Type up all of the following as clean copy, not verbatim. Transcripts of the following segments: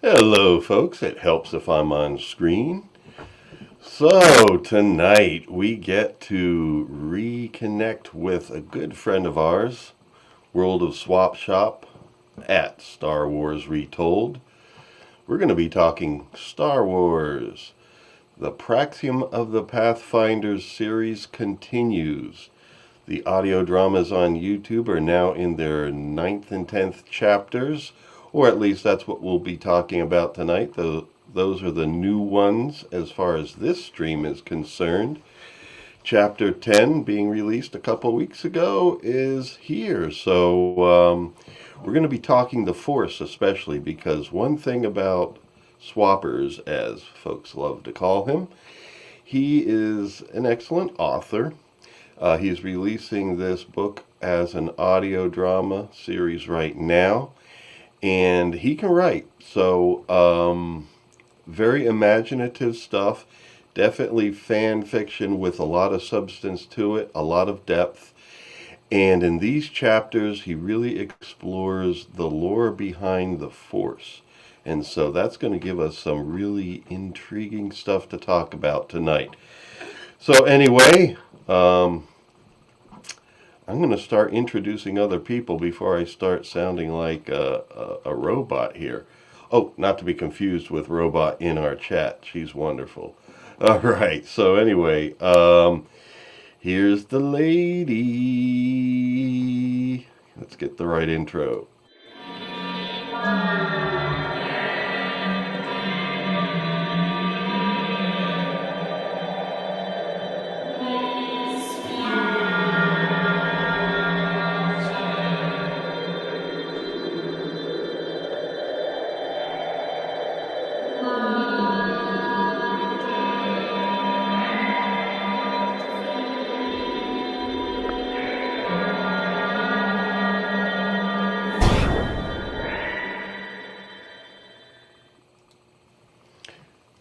Hello, folks. It helps if I'm on screen. So, tonight we get to reconnect with a good friend of ours, World of Swap Shop at Star Wars Retold. We're going to be talking Star Wars. The Praxeum of the Pathfinders series continues. The audio dramas on YouTube are now in their 9th and 10th chapters, or at least that's what we'll be talking about tonight. Those are the new ones as far as this stream is concerned. Chapter 10, being released a couple weeks ago, is here. So we're going to be talking the Force, especially because one thing about Swappers, as folks love to call him, he is an excellent author. He's releasing this book as an audio drama series right now, and he can write. So, very imaginative stuff. Definitely fan fiction with a lot of substance to it, a lot of depth. And in these chapters, he really explores the lore behind the Force. And so that's going to give us some really intriguing stuff to talk about tonight. So, anyway, I'm going to start introducing other people before I start sounding like a robot here. Oh, not to be confused with Robot in our chat. She's wonderful. All right. So anyway, here's the lady. Let's get the right intro.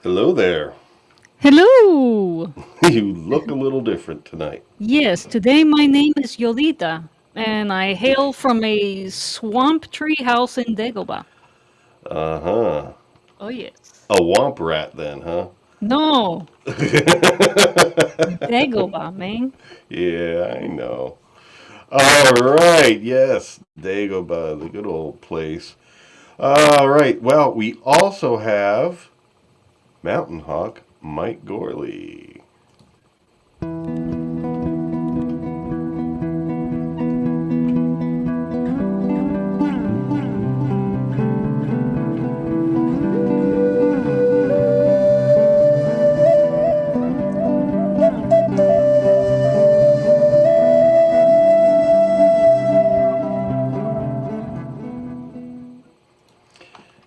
Hello there. Hello! You look a little different tonight. Yes, today my name is Yolita, and I hail from a swamp tree house in Dagobah. Uh-huh. Oh, yes. A womp rat then, huh? No, Dagobah, man. Yeah, I know. All right, yes, Dagobah, the good old place. All right, well, we also have Mountain Hawk Mike Gorley.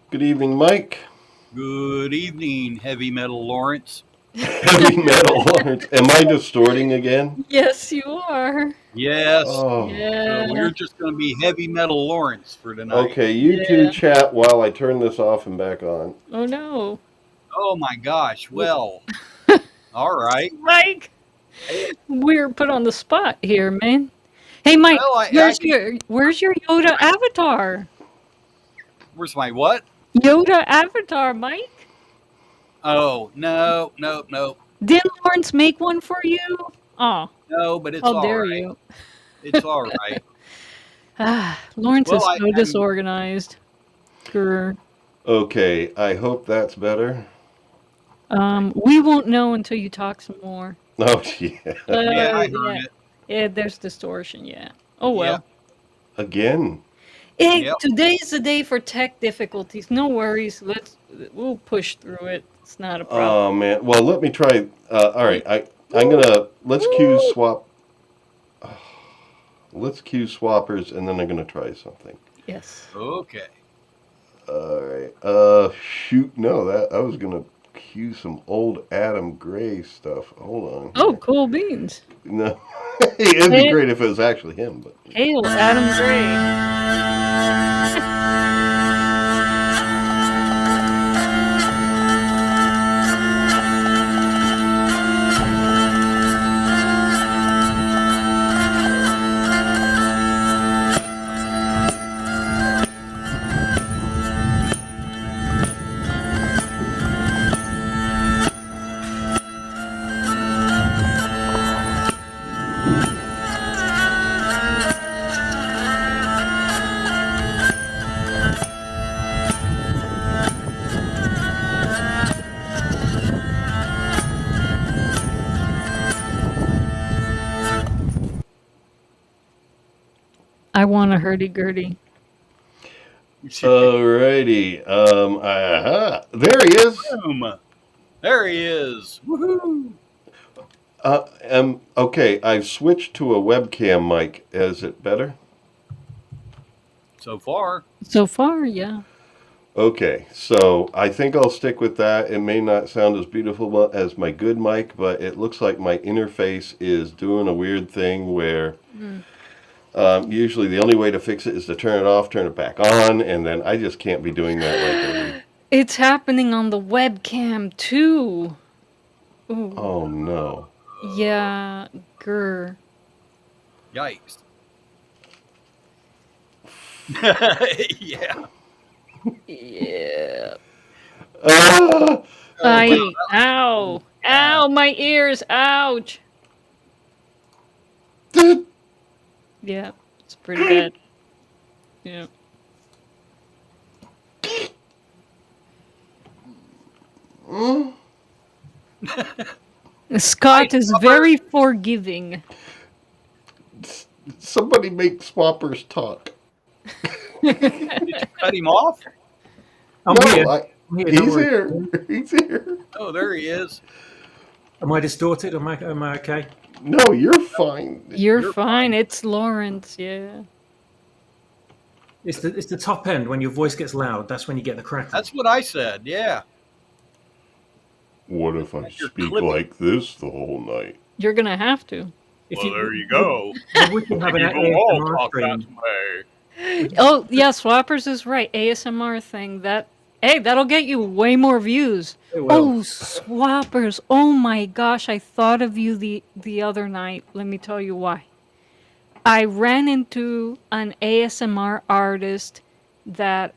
Good evening, Mike. Good evening, Heavy Metal Lawrence. Heavy metal Lawrence. Am I distorting again? Yes, you are. Yes, Oh, Yeah, we're just going to be Heavy Metal Lawrence for tonight. okay. You two chat while I turn this off and back on. Oh, no. Oh my gosh, well, all right. Mike! We're put on the spot here, man. Hey, Mike, Well, where's your Yoda avatar? where's my what? Yoda avatar, Mike? Oh, no. Didn't Lawrence make one for you? Oh, No, but it's how all dare right. you. It's all right. Lawrence Well, is so I'm disorganized. Grr. Okay, I hope that's better. We won't know until you talk some more. Oh, yeah. yeah, I heard it. Yeah, there's distortion, yeah. Oh, well. Yep. Again. Hey, Yep. today's the day for tech difficulties. No worries. We'll push through it. It's not a problem. Oh man. Well, let me try. All right. I'm gonna let's cue swap. Let's cue swappers, and then I'm gonna try something. Yes. Okay. All right. Shoot. No, that I was gonna cue some old Adam Gray stuff. Hold on. Oh, cool beans. No. It'd be great if it was actually him, but. Hail Adam Gray. I want a hurdy-gurdy. Alrighty. There he is. Boom. There he is. Woohoo! Okay, I've switched to a webcam mic. Is it better? So far. So far, yeah. Okay, so I think I'll stick with that. It may not sound as beautiful as my good mic, but it looks like my interface is doing a weird thing where usually the only way to fix it is to turn it off, turn it back on, and then I just can't be doing that like every... It's happening on the webcam, too. Ooh. Oh, no. Yeah, grr. Yikes. Yeah. Yeah. Ah! Ow. Ow, my ears. Ouch. Yeah, it's pretty bad. Yeah. Scott is very forgiving. Somebody make swappers talk. Did you cut him off? I'm No, here. he's Don't worry. here. He's here. Oh, there he is. Am I distorted? Am I okay? No, you're fine. You're fine. It's Lawrence, yeah. It's the top end when your voice gets loud. That's when you get the crackle. That's what I said. Yeah. What if I You're speak clipping. like this the whole night? You're gonna have to. If Well, there you go. We can have an People all ASMR talk that stream. way. Oh, yeah, Swappers is right. ASMR thing. That'll get you way more views. It will. Oh, Swappers. Oh my gosh, I thought of you the other night. Let me tell you why. I ran into an ASMR artist that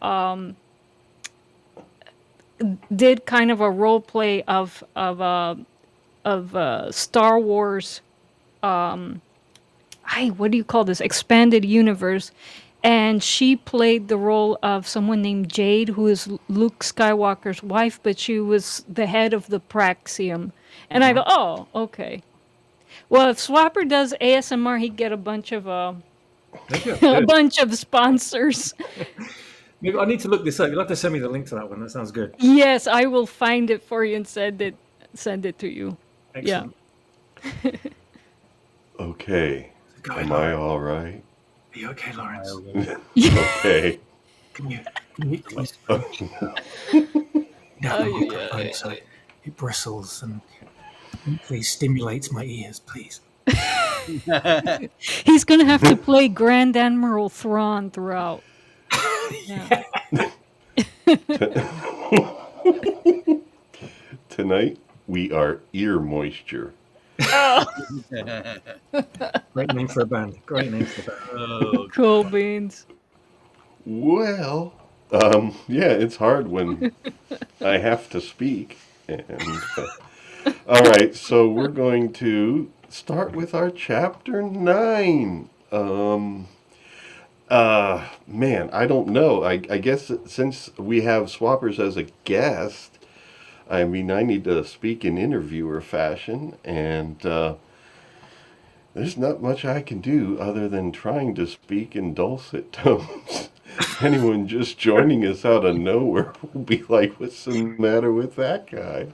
did kind of a role play of Star Wars. What do you call this? Expanded universe. And she played the role of someone named Jade, who is Luke Skywalker's wife, but she was the head of the Praxeum. And I go, oh, okay. Well, if Swapper does ASMR, he'd get a bunch of sponsors. Maybe I need to look this up. You'll have to send me the link to that one. That sounds good. Yes, I will find it for you and send it to you. Excellent. Okay. Go ahead, Am I Lawrence. all right? Are you okay, Lawrence? Okay. Can you please? Oh, Microphone so it bristles and please stimulates my ears, please. He's going to have to play Grand Admiral Thrawn throughout. Yeah. Tonight, we are ear moisture. Great name for a band. Great name for a band. Oh, Cool beans. Well, yeah, it's hard when I have to speak. And all right, so we're going to start with our chapter 9. Man, I don't know. I guess since we have Swappers as a guest, I mean, I need to speak in interviewer fashion, and there's not much I can do other than trying to speak in dulcet tones. Anyone just joining us out of nowhere will be like, what's the matter with that guy?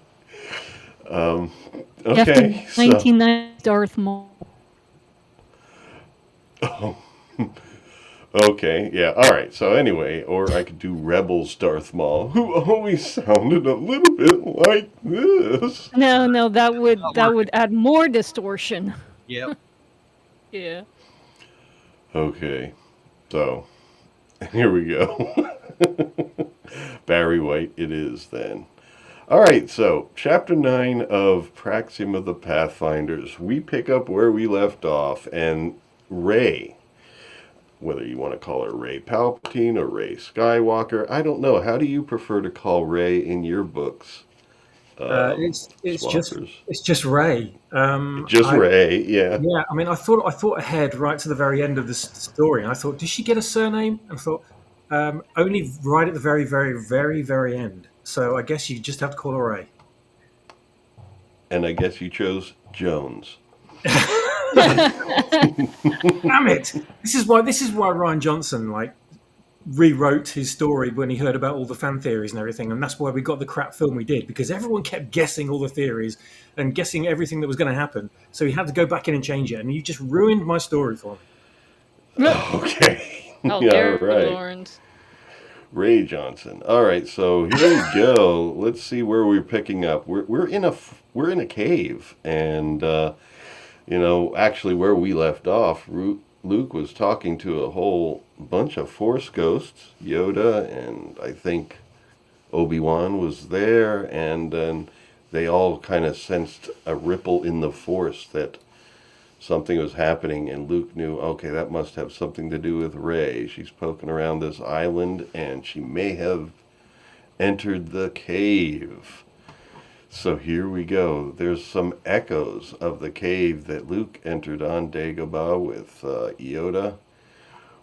Okay, so... 1990 Darth Maul. Oh, okay, yeah, alright, so anyway, or I could do Rebels Darth Maul, who always sounded a little bit like this. No, that would add more distortion. yep. Yeah. Okay, so, here we go. Barry White it is then. Alright, so, Chapter 9 of Praxeum of the Pathfinders. We pick up where we left off, and Rey, whether you want to call her Rey Palpatine or Rey Skywalker, I don't know. How do you prefer to call Rey in your books, It's just swappers. Ray. Just Ray, yeah. Yeah, I mean, I thought ahead right to the very end of the story, and I thought, did she get a surname? And I thought, only right at the very, very, very, very end. So I guess you just have to call her Ray. And I guess you chose Jones. Damn it! This is why Ryan Johnson rewrote his story when he heard about all the fan theories and everything, and that's why we got the crap film we did, because everyone kept guessing all the theories and guessing everything that was going to happen. So he had to go back in and change it, and you just ruined my story for me. Okay. How Yeah, dare all right. Lawrence. Ray Johnson. All right, so here we go. Let's see where we're picking up. We're in a cave, and actually where we left off, Luke was talking to a whole bunch of Force ghosts. Yoda and I think Obi-Wan was there, and then they all kind of sensed a ripple in the Force that something was happening, and Luke knew, okay, that must have something to do with Rey. She's poking around this island, and she may have entered the cave. So here we go. There's some echoes of the cave that Luke entered on Dagobah with Yoda,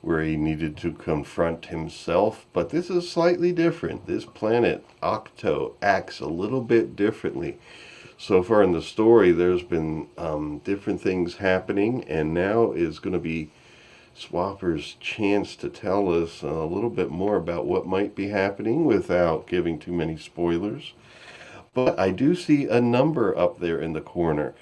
where he needed to confront himself. But this is slightly different. This planet, Octo, acts a little bit differently. So far in the story, there's been different things happening, and now is going to be Swapper's chance to tell us a little bit more about what might be happening without giving too many spoilers. But I do see a number up there in the corner.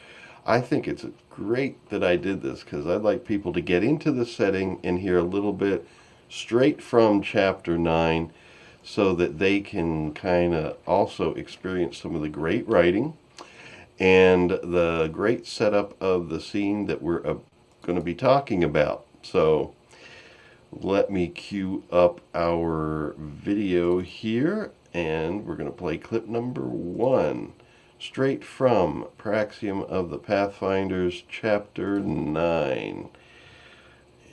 I think it's great that I did this, because I'd like people to get into the setting and hear a little bit straight from Chapter 9, so that they can kind of also experience some of the great writing and the great setup of the scene that we're going to be talking about. So let me cue up our video here, and we're going to play clip number 1, straight from Praxeum of the Pathfinders, Chapter 9.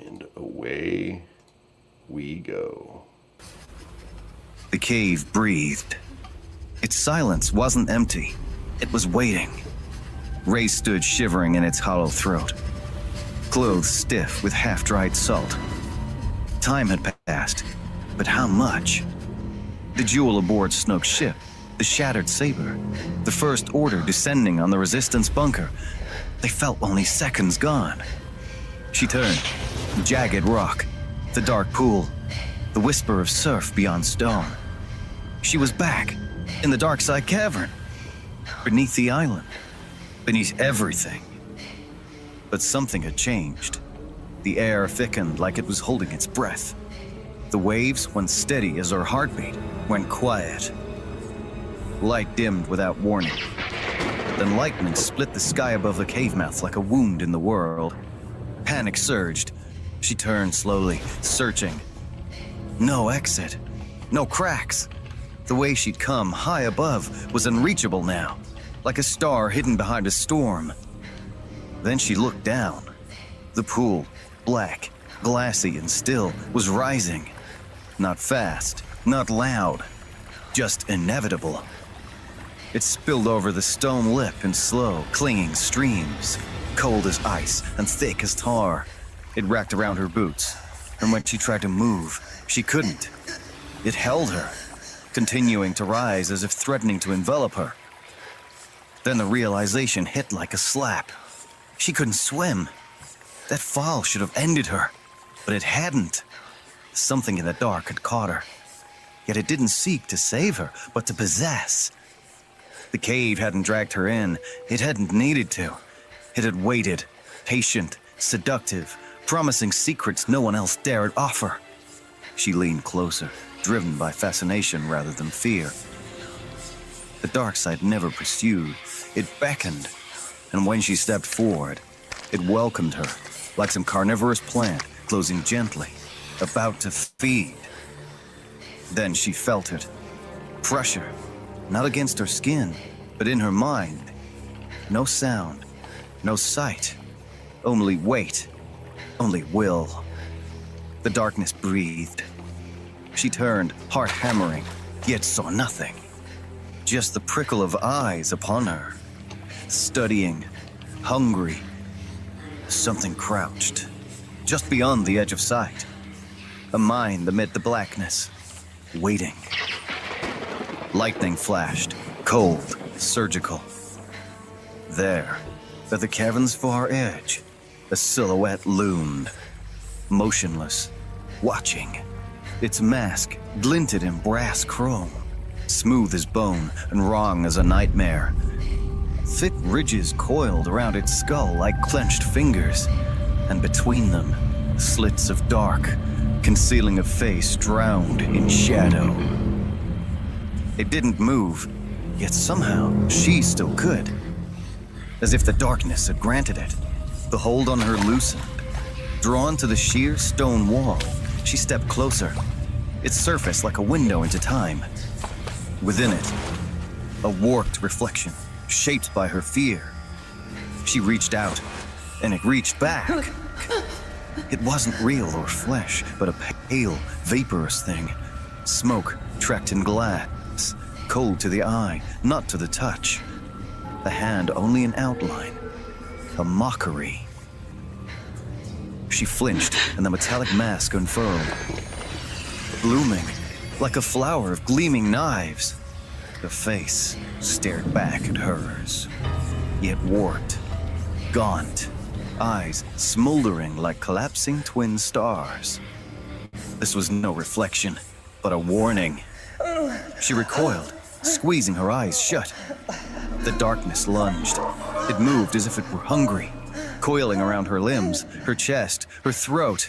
And away we go. The cave breathed. Its silence wasn't empty. It was waiting. Ray stood shivering in its hollow throat, clothes stiff with half-dried salt. Time had passed, but how much? The jewel aboard Snoke's ship, the shattered saber, the First Order descending on the Resistance bunker. They felt only seconds gone. She turned. Jagged rock, the dark pool, the whisper of surf beyond stone. She was back, in the dark side cavern, beneath the island, beneath everything. But something had changed. The air thickened like it was holding its breath. The waves, once steady as her heartbeat, went quiet. Light dimmed without warning. Then lightning split the sky above the cave mouth like a wound in the world. Panic surged. She turned slowly, searching. No exit. No cracks. The way she'd come, high above, was unreachable now, like a star hidden behind a storm. Then she looked down. The pool, black, glassy and still, was rising. Not fast, not loud, just inevitable. It spilled over the stone lip in slow, clinging streams, cold as ice and thick as tar. It wrapped around her boots, and when she tried to move, she couldn't. It held her, continuing to rise as if threatening to envelop her. Then the realization hit like a slap. She couldn't swim. That fall should have ended her, but it hadn't. Something in the dark had caught her. Yet it didn't seek to save her, but to possess. The cave hadn't dragged her in. It hadn't needed to. It had waited, patient, seductive, promising secrets no one else dared offer. She leaned closer, driven by fascination rather than fear. The dark side never pursued. It beckoned, and when she stepped forward, it welcomed her, like some carnivorous plant closing gently, about to feed. Then she felt it. Pressure, not against her skin, but in her mind. No sound, no sight, only weight, only will. The darkness breathed. She turned, heart hammering, yet saw nothing. just the prickle of eyes upon her. Studying, hungry. Something crouched, just beyond the edge of sight. A mind amid the blackness, waiting. Lightning flashed, cold, surgical. There, at the cavern's far edge, a silhouette loomed, motionless, watching. Its mask glinted in brass chrome, smooth as bone and wrong as a nightmare. Thick ridges coiled around its skull like clenched fingers, and between them, slits of dark, concealing a face drowned in shadow. It didn't move, yet somehow she still could. As if the darkness had granted it, the hold on her loosened. Drawn to the sheer stone wall, she stepped closer, its surface like a window into time. Within it, a warped reflection, shaped by her fear. She reached out, and it reached back. It wasn't real or flesh, but a pale, vaporous thing. Smoke tracked in glass, cold to the eye, not to the touch. The hand only an outline, a mockery. She flinched, and the metallic mask unfurled. Blooming, like a flower of gleaming knives. The face stared back at hers, yet warped, gaunt, eyes smoldering like collapsing twin stars. This was no reflection, but a warning. She recoiled, squeezing her eyes shut. The darkness lunged. It moved as if it were hungry, coiling around her limbs, her chest, her throat.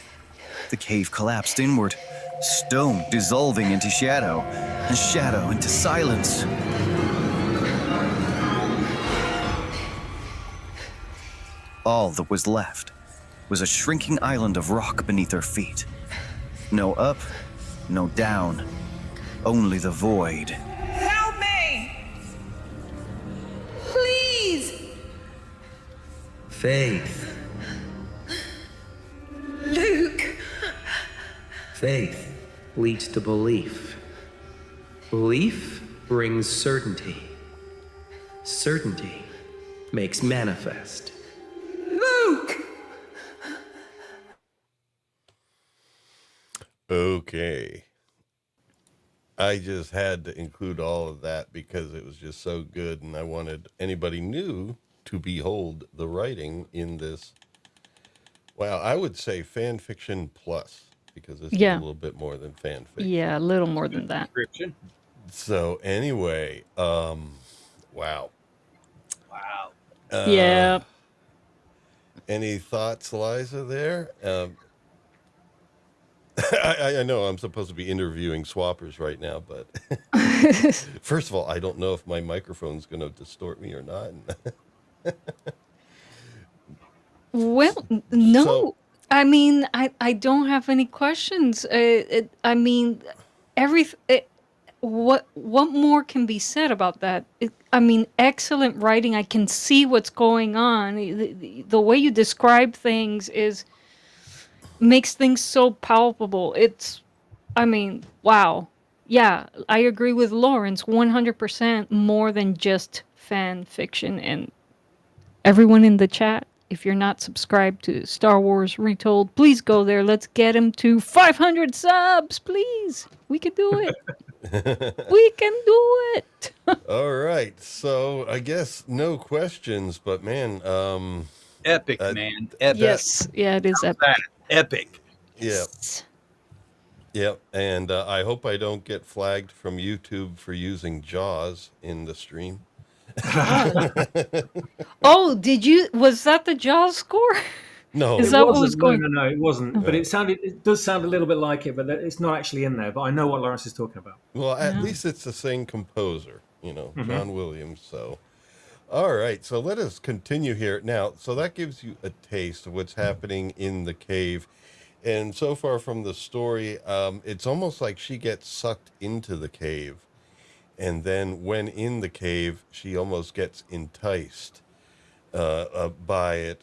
The cave collapsed inward, stone dissolving into shadow, and shadow into silence. All that was left was a shrinking island of rock beneath her feet. No up, no down, only the void. Help me! Please! Faith. Luke! Faith leads to belief. Belief brings certainty. Certainty makes manifest. Luke! Okay. I just had to include all of that because it was just so good, and I wanted anybody new to behold the writing in this. Well, I would say fan fiction plus, because this is a little bit more than fan fiction. Yeah, a little more than that. Description. So anyway, wow. Wow. Yeah. Any thoughts, Liza, there? I know I'm supposed to be interviewing swappers right now, but first of all, I don't know if my microphone's going to distort me or not. Well, no. So- I mean, I don't have any questions. I mean, what more can be said about that? I mean, excellent writing. I can see what's going on. The way you describe things makes things so palpable. I mean, wow. Yeah, I agree with Lawrence 100% more than just fan fiction. And everyone in the chat, if you're not subscribed to Star Wars Retold, please go there. Let's get him to 500 subs, please. We can do it. We can do it. All right. So I guess no questions, but man, Epic, man. Epic. Yes. Yeah, it is epic. That. Epic. yeah. Yep, and I hope I don't get flagged from YouTube for using Jaws in the stream. Oh, was that the Jaws score? No, Is It that what was wasn't. going? No, it wasn't. But it does sound a little bit like it, but it's not actually in there. But I know what Lawrence is talking about. well, at least it's the same composer, John Williams. So, all right, so let us continue here now. So that gives you a taste of what's happening in the cave. And so far from the story, it's almost like she gets sucked into the cave. And then when in the cave, she almost gets enticed by it.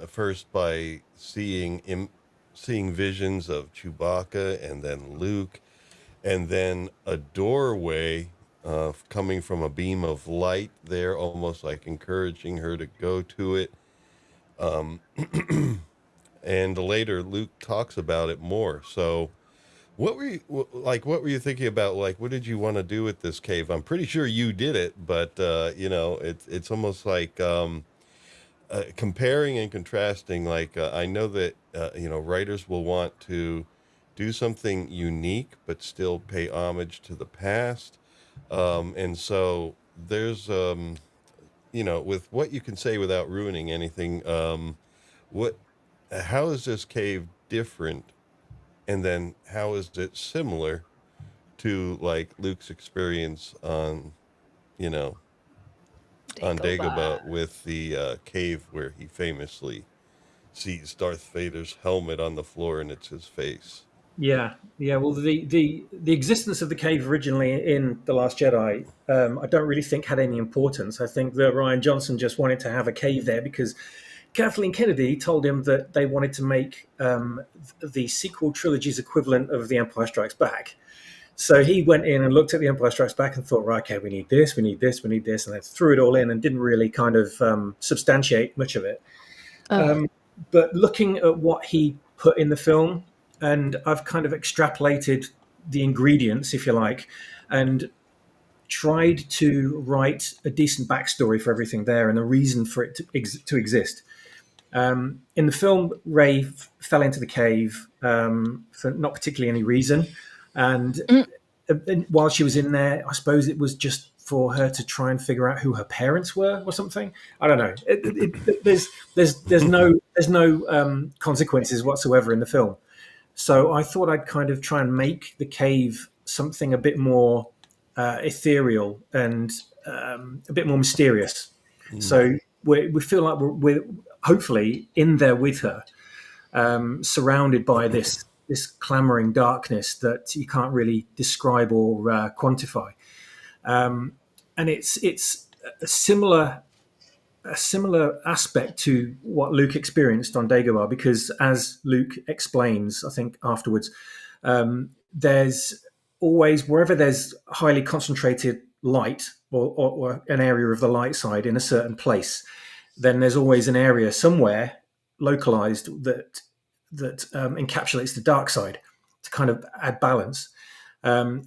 First by seeing visions of Chewbacca and then Luke, and then a doorway coming from a beam of light there, almost like encouraging her to go to it. And later, Luke talks about it more. So, what were you like? What were you thinking about? Like, what did you want to do with this cave? I'm pretty sure you did it, but it's almost like comparing and contrasting. Like, I know that writers will want to do something unique, but still pay homage to the past. And so there's with what you can say without ruining anything. What How is this cave different, and then how is it similar to like Luke's experience on you know on Dagobah with the cave where he famously sees Darth Vader's helmet on the floor and it's his face? Yeah. Well, the existence of the cave originally in The Last Jedi, I don't really think had any importance. I think that Ryan Johnson just wanted to have a cave there because Kathleen Kennedy told him that they wanted to make the sequel trilogy's equivalent of The Empire Strikes Back. So he went in and looked at The Empire Strikes Back and thought, right, okay, we need this, we need this, we need this, and then threw it all in and didn't really kind of substantiate much of it. But looking at what he put in the film, and I've kind of extrapolated the ingredients, if you like, and tried to write a decent backstory for everything there and a reason for it to exist. In the film, Rey fell into the cave for not particularly any reason. And while she was in there, I suppose it was just for her to try and figure out who her parents were or something. I don't know. There's no consequences whatsoever in the film. So I thought I'd kind of try and make the cave something a bit more ethereal and a bit more mysterious. So we feel like we're hopefully in there with her, surrounded by this clamoring darkness that you can't really describe or quantify. And it's a similar aspect to what Luke experienced on Dagobah, because as Luke explains, I think afterwards, there's always, wherever there's highly concentrated light or an area of the light side in a certain place, then there's always an area somewhere localized that encapsulates the dark side to kind of add balance.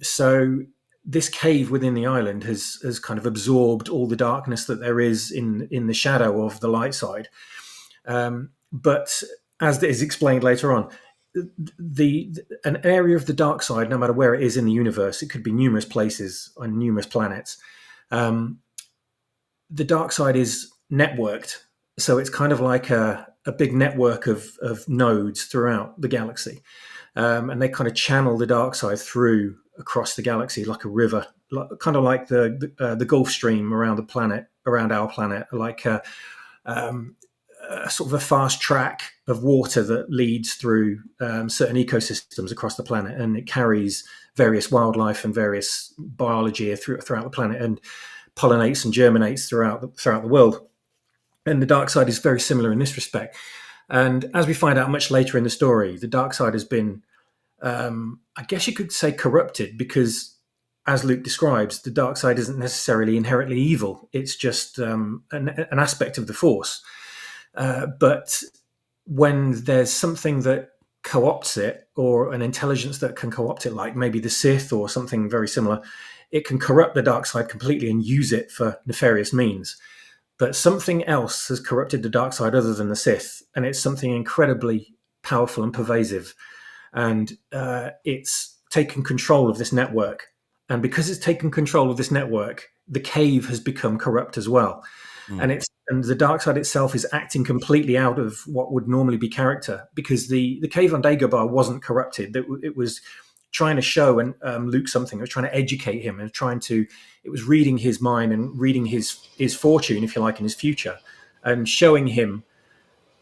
So this cave within the island has kind of absorbed all the darkness that there is in the shadow of the light side. But as is explained later on, an area of the dark side, no matter where it is in the universe, it could be numerous places on numerous planets. The dark side is networked, so it's kind of like a big network of nodes throughout the galaxy, and they kind of channel the dark side through across the galaxy like a river, kind of like the Gulf Stream around our planet, like a sort of a fast track of water that leads through certain ecosystems across the planet, and it carries various wildlife and various biology throughout the planet, and pollinates and germinates throughout the world. And the dark side is very similar in this respect. And as we find out much later in the story, the dark side has been, I guess you could say, corrupted, because as Luke describes, the dark side isn't necessarily inherently evil. It's just an aspect of the Force. But when there's something that co-opts it, or an intelligence that can co-opt it, like maybe the Sith or something very similar, it can corrupt the dark side completely and use it for nefarious means. But something else has corrupted the dark side other than the Sith, and it's something incredibly powerful and pervasive. And it's taken control of this network. And because it's taken control of this network, the cave has become corrupt as well. And the dark side itself is acting completely out of what would normally be character, because the cave on Dagobah wasn't corrupted. It was trying to show Luke something. It was trying to educate him, and it was reading his mind and reading his fortune, if you like, in his future, and showing him,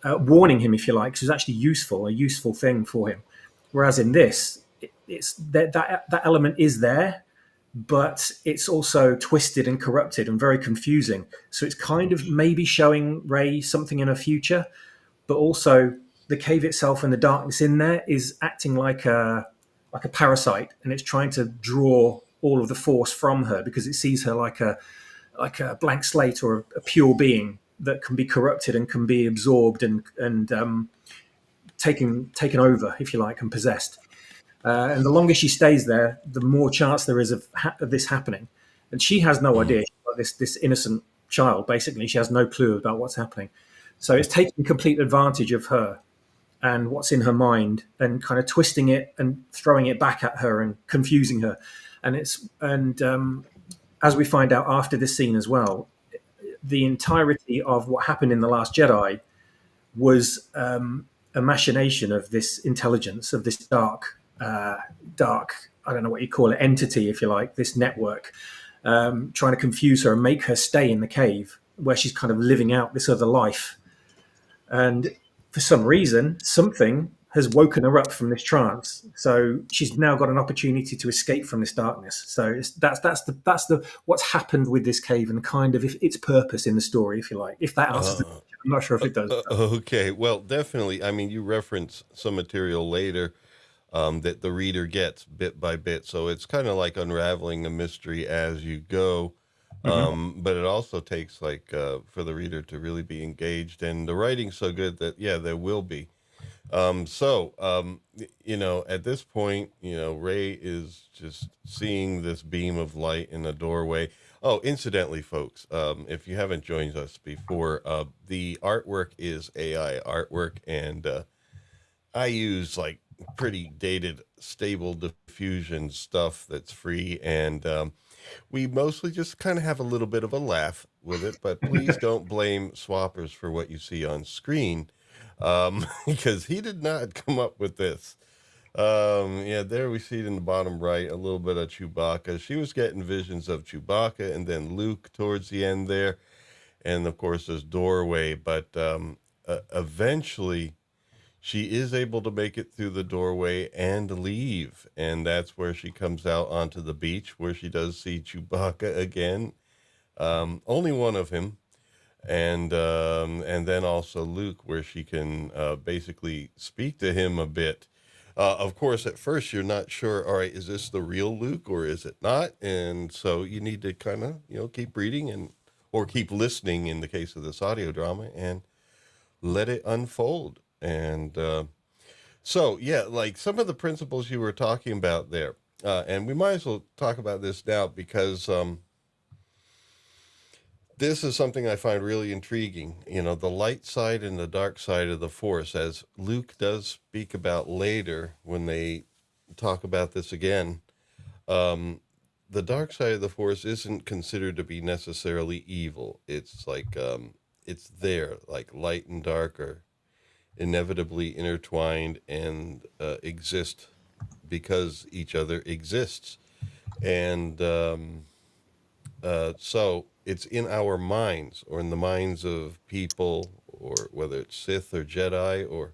warning him, if you like, because it was actually a useful thing for him. Whereas in this, it's that element is there, but it's also twisted and corrupted and very confusing. So it's kind of maybe showing Rey something in her future, but also the cave itself and the darkness in there is acting like a parasite, and it's trying to draw all of the Force from her because it sees her like a blank slate or a pure being that can be corrupted and can be absorbed and taken over, if you like, and possessed. And the longer she stays there, the more chance there is of this happening. And she has no idea. She's like this innocent child, basically. She has no clue about what's happening. So it's taking complete advantage of her and what's in her mind and kind of twisting it and throwing it back at her and confusing her. And as we find out after this scene as well, the entirety of what happened in The Last Jedi was a machination of this intelligence, of this dark, I don't know what you call it, entity, if you like, this network, trying to confuse her and make her stay in the cave where she's kind of living out this other life. And for some reason, something has woken her up from this trance. So she's now got an opportunity to escape from this darkness. So that's the what's happened with this cave and kind of its purpose in the story, if you like. If that answers the question. I'm not sure if it does. Okay, well, definitely. I mean, you reference some material later that the reader gets bit by bit. So it's kind of like unraveling the mystery as you go. But it also takes for the reader to really be engaged, and the writing's so good that there will be. At this point, Ray is just seeing this beam of light in the doorway. Oh, incidentally, folks, if you haven't joined us before, the artwork is AI artwork, and I use pretty dated, stable diffusion stuff that's free, and we mostly just kind of have a little bit of a laugh with it, but please don't blame Swappers for what you see on screen, because he did not come up with this. There we see it in the bottom right, a little bit of Chewbacca. She was getting visions of Chewbacca and then Luke towards the end there, and of course this doorway, but eventually she is able to make it through the doorway and leave, and that's where she comes out onto the beach, where she does see Chewbacca again, only one of him, and then also Luke, where she can basically speak to him a bit. Of course, at first you're not sure, all right, is this the real Luke or is it not? And so you need to kind of, keep reading or keep listening in the case of this audio drama and let it unfold. And some of the principles you were talking about there, and we might as well talk about this now because this is something I find really intriguing. The light side and the dark side of the Force, as Luke does speak about later when they talk about this again. The dark side of the Force isn't considered to be necessarily evil. It's it's there, like light and dark are inevitably intertwined and exist because each other exists. And so it's in our minds, or in the minds of people, or whether it's Sith or Jedi or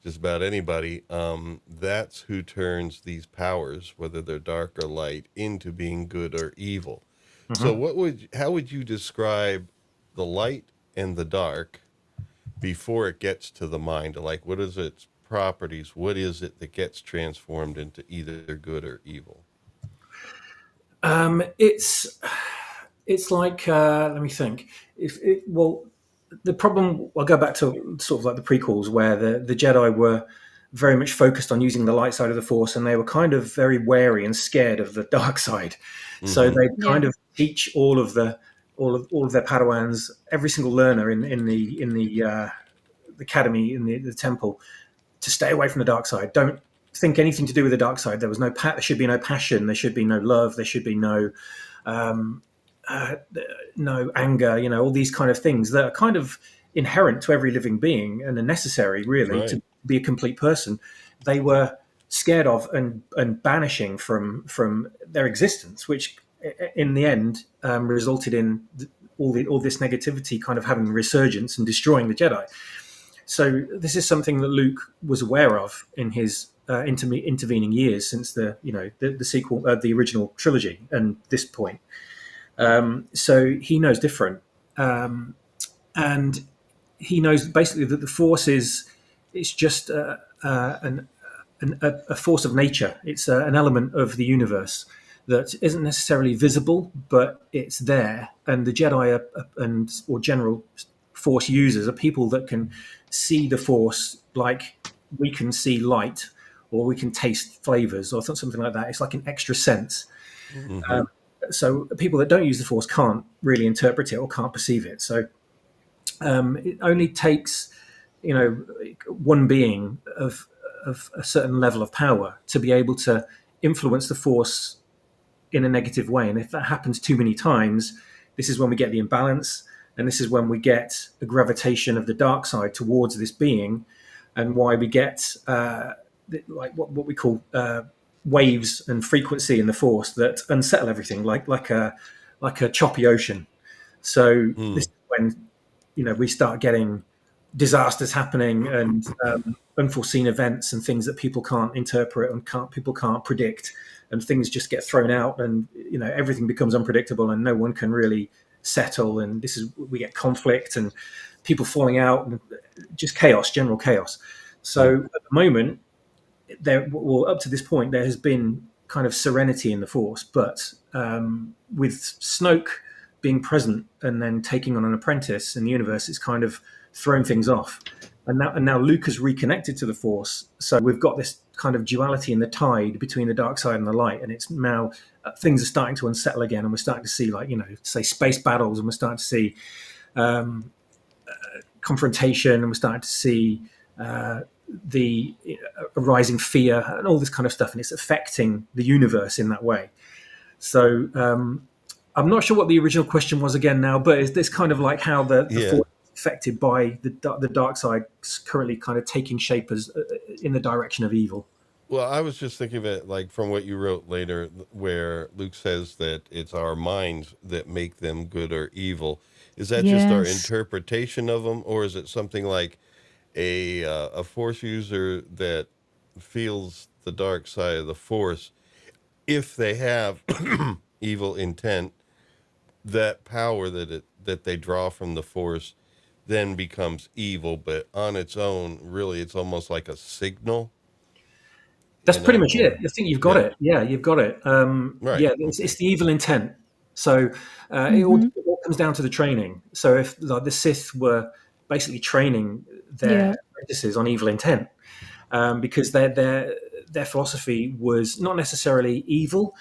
just about anybody, that's who turns these powers, whether they're dark or light, into being good or evil. So how would you describe the light and the dark before it gets to the mind? What is its properties? What is it that gets transformed into either good or evil? It's like let me think. The problem, I'll go back to sort of like the prequels where the Jedi were very much focused on using the light side of the Force, and they were kind of very wary and scared of the dark side. So they kind of teach all of their Padawans, every single learner in the academy, in the temple, to stay away from the dark side. Don't think anything to do with the dark side. There should be no passion. There should be no love. There should be no anger. All these kind of things that are kind of inherent to every living being and are necessary, really, to be a complete person. They were scared of and banishing from their existence, which in the end resulted in all this negativity kind of having resurgence and destroying the Jedi. So this is something that Luke was aware of in his intervening years since the sequel, the original trilogy, and this point. So he knows different, and he knows basically that the Force it's just a force of nature. It's an element of the universe, that isn't necessarily visible, but it's there. And the Jedi or general Force users are people that can see the Force like we can see light, or we can taste flavors, or something like that. It's like an extra sense. Mm-hmm. So people that don't use the Force can't really interpret it or can't perceive it. So it only takes, one being of a certain level of power to be able to influence the Force in a negative way. And if that happens too many times, this is when we get the imbalance, and this is when we get the gravitation of the dark side towards this being, and why we get like what we call waves and frequency in the Force that unsettle everything, like a choppy ocean. So this is when we start getting disasters happening, and unforeseen events and things that people can't interpret and people can't predict, and things just get thrown out, and everything becomes unpredictable, and no one can really settle, and we get conflict and people falling out, and just chaos, general chaos. So at the moment, up to this point, there has been kind of serenity in the Force, but with Snoke being present and then taking on an apprentice in the universe, it's kind of thrown things off. And now Luke has reconnected to the Force, so we've got this kind of duality in the tide between the dark side and the light, and it's now things are starting to unsettle again, and we're starting to see, like, say, space battles, and we're starting to see confrontation, and we're starting to see the rising fear and all this kind of stuff, and it's affecting the universe in that way. So I'm not sure what the original question was again now, but it's kind of like how the Force is affected by the dark side currently kind of taking shape as in the direction of evil. Well, I was just thinking of it like from what you wrote later, where Luke says that it's our minds that make them good or evil. Is that just our interpretation of them, or is it something like a Force user that feels the dark side of the Force, if they have evil intent, that power that they draw from the Force then becomes evil, but on its own, really, it's almost like a signal? That's pretty much it. I think you've got it. Yeah, you've got it. Right. Yeah, it's the evil intent. So it all comes down to the training. So if the Sith were basically training their apprentices on evil intent, because their philosophy was not necessarily evil,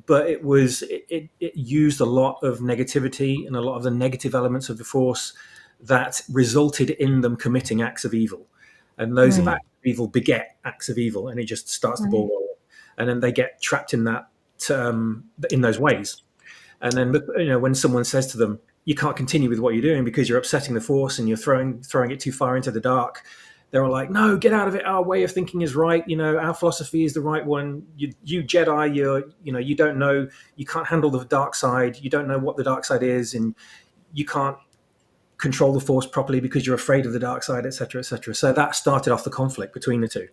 but it used a lot of negativity and a lot of the negative elements of the Force that resulted in them committing acts of evil. And those acts of evil beget acts of evil, and it just starts the ball rolling. And then they get trapped in that, in those ways. And then, when someone says to them, "You can't continue with what you're doing because you're upsetting the Force and you're throwing it too far into the dark," they're all like, "No, get out of it. Our way of thinking is right. Our philosophy is the right one. You Jedi, you don't know. You can't handle the dark side. You don't know what the dark side is, and you can't control the Force properly because you're afraid of the dark side, etc., etc." So that started off the conflict between the two.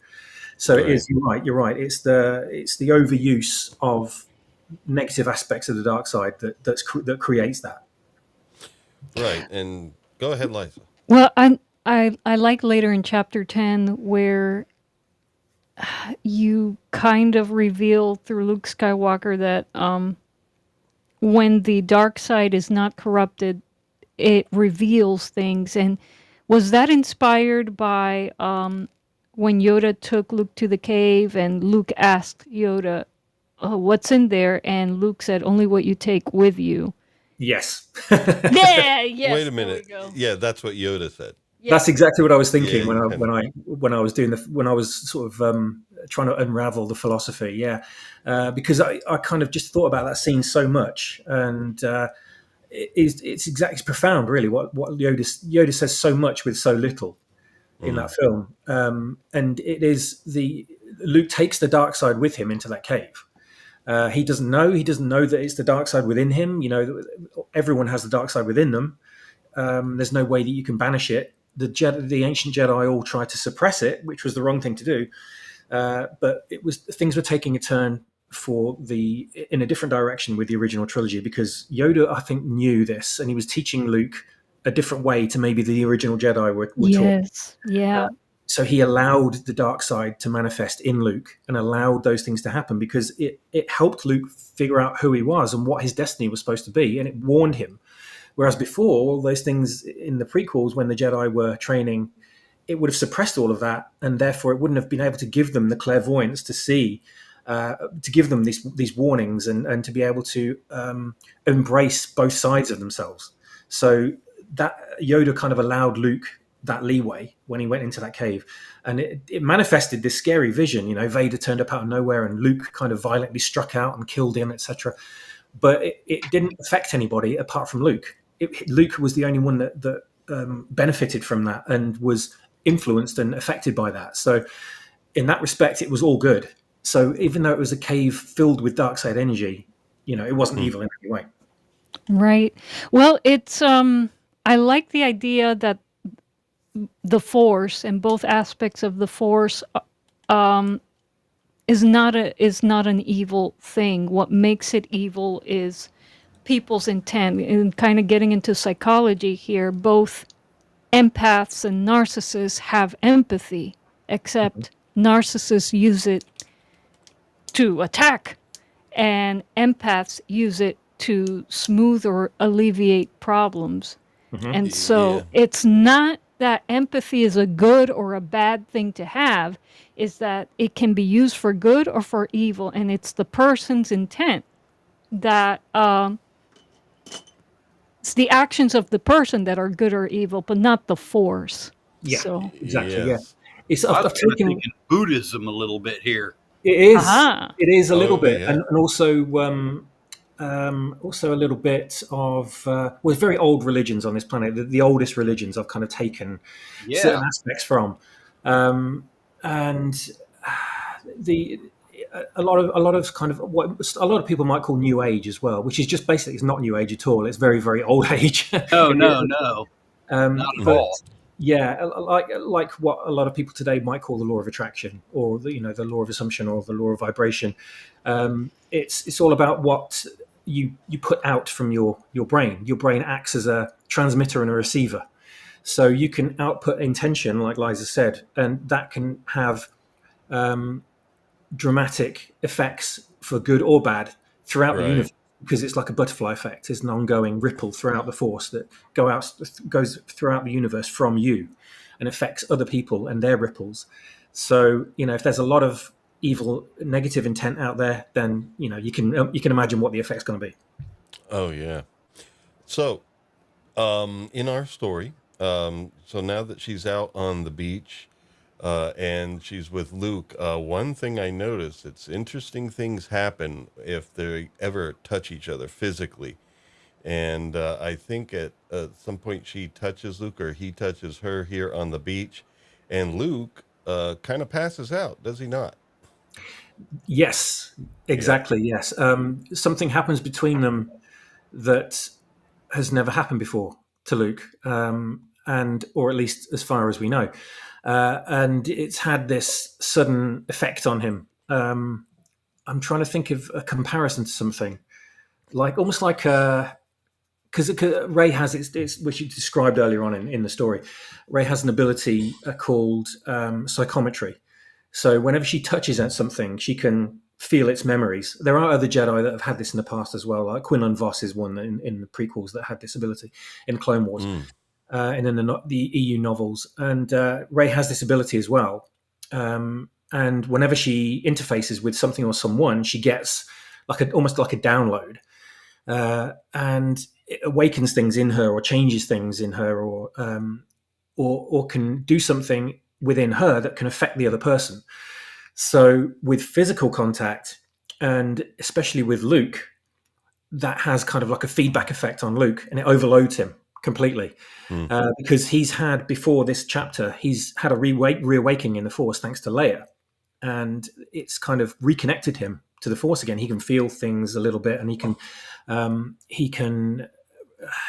So it is. You're right. It's the overuse of negative aspects of the dark side that creates that. Right. And go ahead, Liza. Well, I like later in chapter 10 where you kind of reveal through Luke Skywalker that when the dark side is not corrupted, it reveals things. And was that inspired by when Yoda took Luke to the cave and Luke asked Yoda, "Oh, what's in there?" And Luke said, "Only what you take with you." Yes. Yes. Wait a minute. Yeah, that's what Yoda said. That's exactly what I was thinking Yeah, when I was sort of trying to unravel the philosophy. Yeah, because I kind of just thought about that scene so much, and it's profound, really. What Yoda says so much with so little in that film, and it is Luke takes the dark side with him into that cave. He doesn't know that it's the dark side within him. Everyone has the dark side within them. There's no way that you can banish it. The ancient Jedi all tried to suppress it, which was the wrong thing to do. But things were taking a turn in a different direction with the original trilogy, because Yoda, I think, knew this, and he was teaching Luke a different way to maybe the original Jedi were taught. Yes. Yeah. So he allowed the dark side to manifest in Luke and allowed those things to happen because it helped Luke figure out who he was and what his destiny was supposed to be, and it warned him. Whereas before, all those things in the prequels, when the Jedi were training, it would have suppressed all of that, and therefore it wouldn't have been able to give them the clairvoyance to see, to give them these warnings, and to be able to embrace both sides of themselves. So that Yoda kind of allowed Luke that leeway when he went into that cave, and it manifested this scary vision. Vader turned up out of nowhere, and Luke kind of violently struck out and killed him, etc. But it didn't affect anybody apart from Luke. Luke was the only one that benefited from that and was influenced and affected by that. So in that respect, it was all good. So even though it was a cave filled with dark side energy, it wasn't evil in any way. Right. Well, it's I like the idea that the Force and both aspects of the Force is not an evil thing. What makes it evil is people's intent. And kind of getting into psychology here, both empaths and narcissists have empathy, except narcissists use it to attack, and empaths use it to smooth or alleviate problems. And so it's not that empathy is a good or a bad thing to have, is that it can be used for good or for evil, and it's the person's intent that it's the actions of the person that are good or evil, but not the Force. Yeah, So exactly. Yes. Yeah, it's I I've was kind of taken thinking Buddhism a little bit here. it is Aha. it is a little bit, yeah. and also a little bit of well, very old religions on this planet. The oldest religions I've kind of taken certain Yeah. aspects from, and the a lot of kind of what a lot of people might call New Age as well, which is just basically it's not New Age at all. It's very, very old age. No, not at but all. yeah, like what a lot of people today might call the law of attraction, or the law of assumption, or the law of vibration. It's all about what you put out from your brain. Your brain acts as a transmitter and a receiver, so you can output intention, like Liza said, and that can have dramatic effects for good or bad throughout the universe, because it's like a butterfly effect. It's an ongoing ripple throughout the Force that goes throughout the universe from you and affects other people and their ripples. So if there's a lot of evil, negative intent out there, then you can imagine what the effect's going to be. Oh yeah. So, in our story, so now that she's out on the beach, and she's with Luke, one thing I noticed, it's interesting things happen if they ever touch each other physically. And I think at some point she touches Luke or he touches her here on the beach, and Luke kind of passes out, does he not? Yes, exactly. Yeah. Yes. Something happens between them that has never happened before to Luke, or at least as far as we know. And it's had this sudden effect on him. I'm trying to think of a comparison to something, almost like because Rey has it's which you described earlier on in the story. Rey has an ability called psychometry. So whenever she touches at something, she can feel its memories. There are other Jedi that have had this in the past as well. Like Quinlan Vos is one in the prequels that had this ability in Clone Wars. And in the EU novels, and Rey has this ability as well. And whenever she interfaces with something or someone, she gets almost like a download, and it awakens things in her, or changes things in her, or can do something within her that can affect the other person. So with physical contact, and especially with Luke, that has kind of like a feedback effect on Luke, and it overloads him completely, because he's had, before this chapter, he's had a reawakening in the Force thanks to Leia, and it's kind of reconnected him to the Force again. He can feel things a little bit, and he can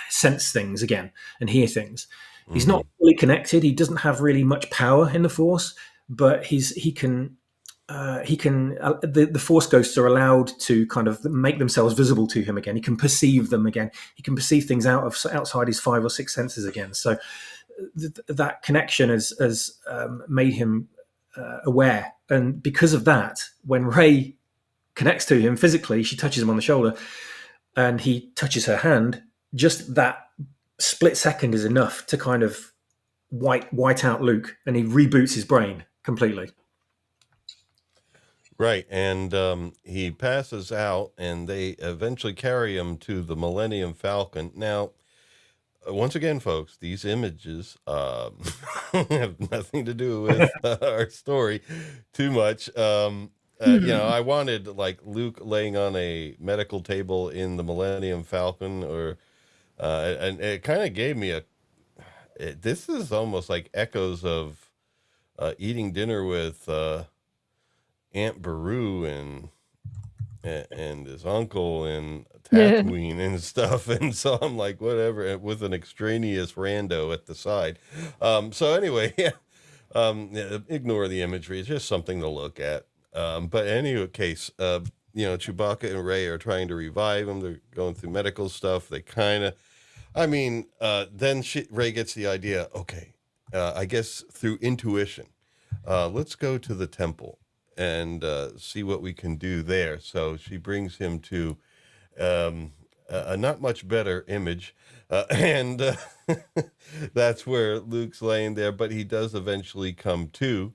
sense things again and hear things. He's not fully connected. He doesn't have really much power in the Force, but the Force ghosts are allowed to kind of make themselves visible to him again. He can perceive them again. He can perceive things outside his 5 or 6 senses again. So that connection has made him aware, and because of that, when Ray connects to him physically, she touches him on the shoulder, and he touches her hand. Just that split second is enough to kind of white out Luke, and he reboots his brain completely. Right, and he passes out, and they eventually carry him to the Millennium Falcon. Now, once again, folks, these images have nothing to do with our story too much. I wanted like Luke laying on a medical table in the Millennium Falcon, and it kind of gave me this is almost like echoes of eating dinner with Aunt Beru and his uncle and Tatooine and stuff, and so I'm like, whatever, with an extraneous rando at the side. So anyway, ignore the imagery. It's just something to look at. But in any case, Chewbacca and Rey are trying to revive him. They're going through medical stuff. They kind of, then Rey gets the idea. Okay, I guess through intuition, let's go to the temple and see what we can do there. So she brings him to a not much better image, and that's where Luke's laying there, but he does eventually come to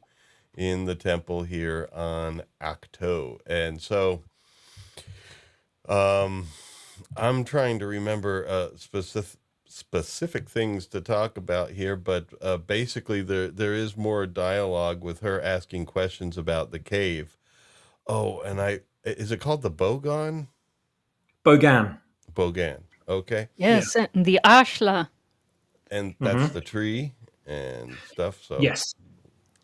in the temple here on Acto. And so I'm trying to remember specific things to talk about here, but basically there is more dialogue with her asking questions about the cave. Oh, and is it called the Bogan? Bogan. Okay. Yes, and the Ashla. And that's the tree and stuff. So yes,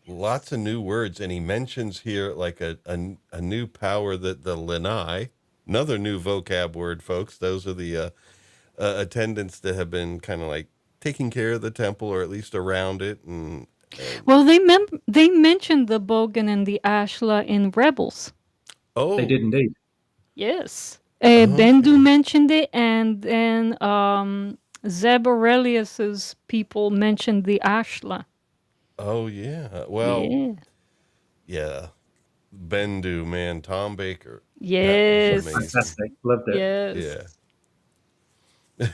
lots of new words, and he mentions here like a new power, that the Lanai, another new vocab word, folks. Those are the attendants that have been kind of like taking care of the temple, or at least around it. And well, they mentioned the Bogan and the Ashla in Rebels. Oh, they did indeed. Yes. Bendu mentioned it, and then Zeb Aurelius's people mentioned the Ashla. Oh, yeah. Well, yeah. Bendu, man. Tom Baker. Yes. Fantastic. Loved it. Yes.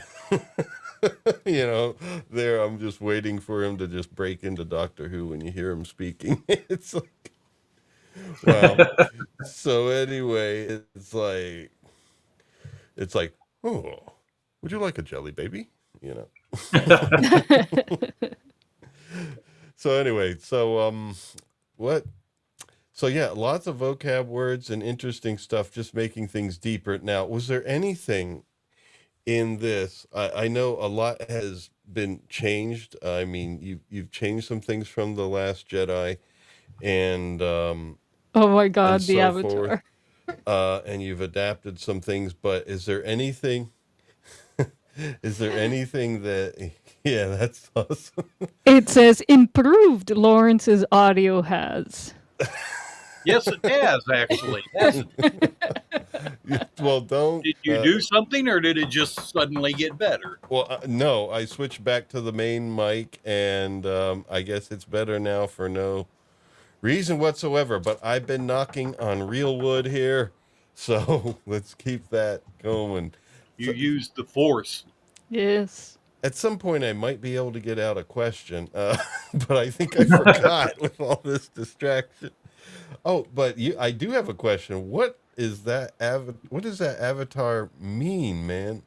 Yeah. There, I'm just waiting for him to just break into Doctor Who when you hear him speaking. It's like, wow. So anyway, it's like, oh, would you like a jelly baby? So anyway, what? So yeah, lots of vocab words and interesting stuff, just making things deeper. Now, was there anything in this? I know a lot has been changed. I mean, you've changed some things from The Last Jedi, and oh my God, and the so Avatar. forth. And you've adapted some things, but is there anything? Is there anything that? Yeah, that's awesome. It says improved. Lawrence's audio has. Yes, it has actually. Well, don't. Did you do something, or did it just suddenly get better? Well, no, I switched back to the main mic, and I guess it's better now for no reason whatsoever. But I've been knocking on real wood here, so let's keep that going. You used the Force. Yes. At some point, I might be able to get out a question, but I think I forgot with all this distraction. Oh, but I do have a question. What is that? What does that avatar mean, man?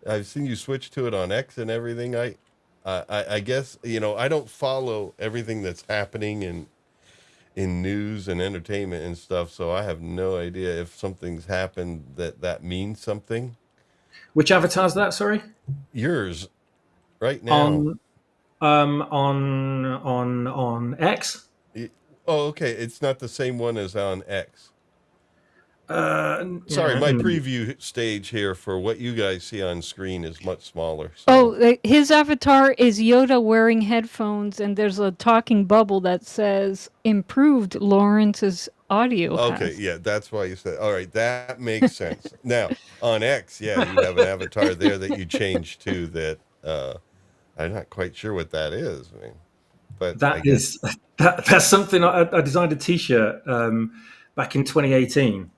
I've seen you switch to it on X and everything. I guess I don't follow everything that's happening in news and entertainment and stuff, so I have no idea if something's happened that means something. Which avatar's that? Sorry. Yours, right now. On X. Oh, okay. It's not the same one as on X. Sorry, my preview stage here for what you guys see on screen is much smaller. So. Oh, his avatar is Yoda wearing headphones, and there's a talking bubble that says improved Lawrence's audio. Okay, yeah, that's why you said. All right, that makes sense. Now, on X, yeah, you have an avatar there that you change to that. I'm not quite sure what that is. I mean, but I That guess is that's something I designed a T-shirt back in 2018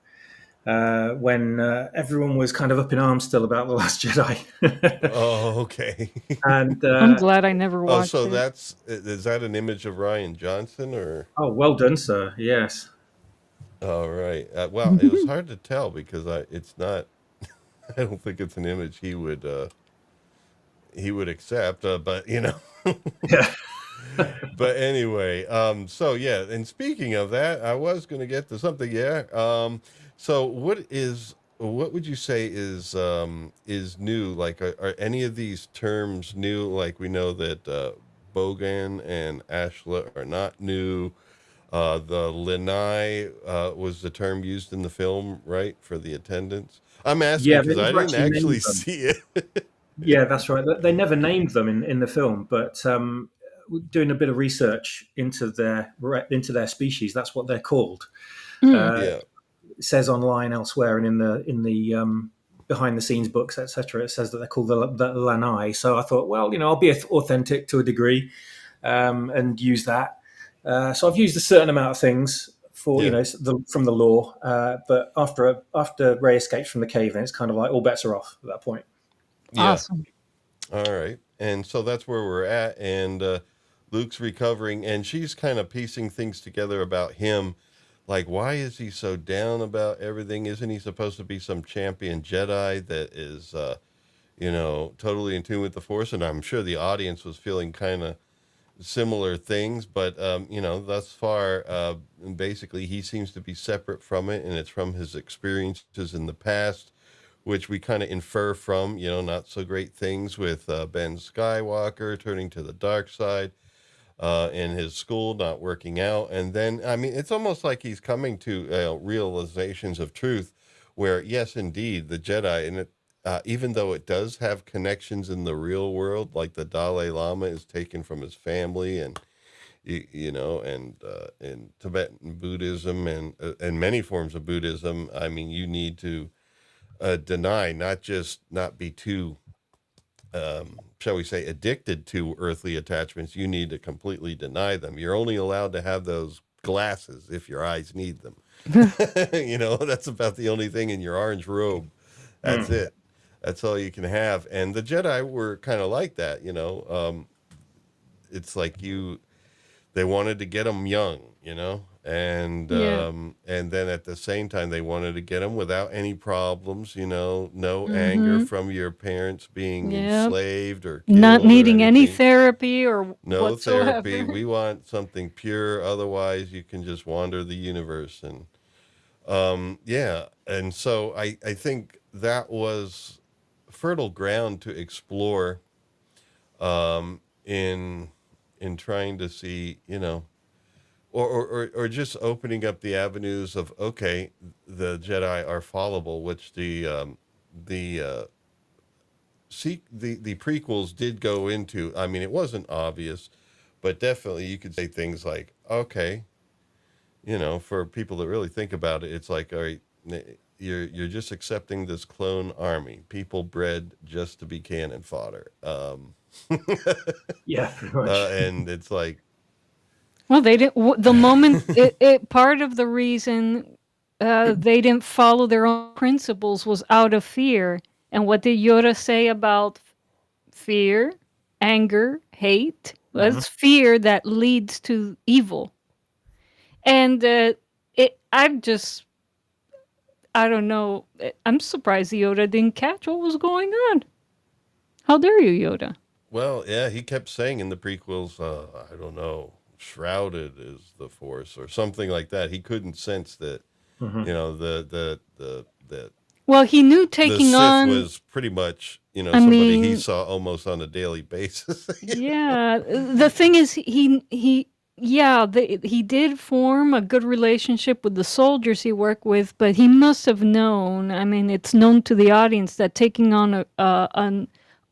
when everyone was kind of up in arms still about the Last Jedi, oh, okay. and I'm glad I never Oh, watched so it. is that an image of Ryan Johnson or? oh, well done, sir. Yes. All right. Well, it was hard to tell because it's not. I don't think it's an image he would accept. But Yeah. but anyway. So yeah. And speaking of that, I was going to get to something. Yeah. So what would you say is new? Like, are any of these terms new? Like we know that Bogan and Ashla are not new. The lanai was the term used in the film, right, for the attendants. I'm asking Yeah, they because I never didn't actually actually named them. see it. Yeah, that's right. They never named them in the film, but doing a bit of research into their species, that's what they're called. Mm. Uh, Yeah, it says online elsewhere and in the behind the scenes books, etc. It says that they're called the lanai. So I thought, well, I'll be authentic to a degree and use that. So I've used a certain amount of things for yeah, from the lore, but after Ray escapes from the cave, then it's kind of like all bets are off at that point. yeah. Awesome. All right, and so that's where we're at, and Luke's recovering, and she's kind of piecing things together about him. Like, why is he so down about everything? Isn't he supposed to be some champion Jedi that is, totally in tune with the Force? And I'm sure the audience was feeling kind of similar things, but thus far, basically, he seems to be separate from it, and it's from his experiences in the past, which we kind of infer from, not so great things with Ben Skywalker turning to the dark side, in his school not working out, and then I mean, it's almost like he's coming to realizations of truth, where yes, indeed, the Jedi, and it. Even though it does have connections in the real world, like the Dalai Lama is taken from his family, and and Tibetan Buddhism and many forms of Buddhism. I mean, you need to deny, not be too, shall we say, addicted to earthly attachments. You need to completely deny them. You're only allowed to have those glasses if your eyes need them. That's about the only thing in your orange robe. That's Mm. it. That's all you can have. And the Jedi were kind of like that, it's like they wanted to get them young, Yeah. and then at the same time they wanted to get them without any problems, no anger Mm-hmm. from your parents being Yep. enslaved or Not killed or needing any anything. therapy or No therapy. whatsoever. We want something pure. Otherwise, you can just wander the universe. And yeah. And so I think that was fertile ground to explore in trying to see, or just opening up the avenues of, okay, the Jedi are fallible, which the the prequels did go into. I mean, it wasn't obvious, but definitely you could say things like, okay, for people that really think about it, it's like, all right, you're just accepting this clone army, people bred just to be cannon fodder. Yeah, pretty much. And it's like, Well, they didn't. The moment part of the reason they didn't follow their own principles was out of fear. And what did Yoda say about fear, anger, hate? Well, Mhm. it's fear that leads to evil. And I don't know. I'm surprised Yoda didn't catch what was going on. How dare you, Yoda? well, yeah, he kept saying in the prequels, I don't know, shrouded is the Force or something like that. He couldn't sense that, Mhm. Well, he knew the taking Sith on. was pretty much, I somebody he mean, saw almost on a daily basis. yeah. The thing is, he did form a good relationship with the soldiers he worked with, but he must have known. I mean, it's known to the audience that taking on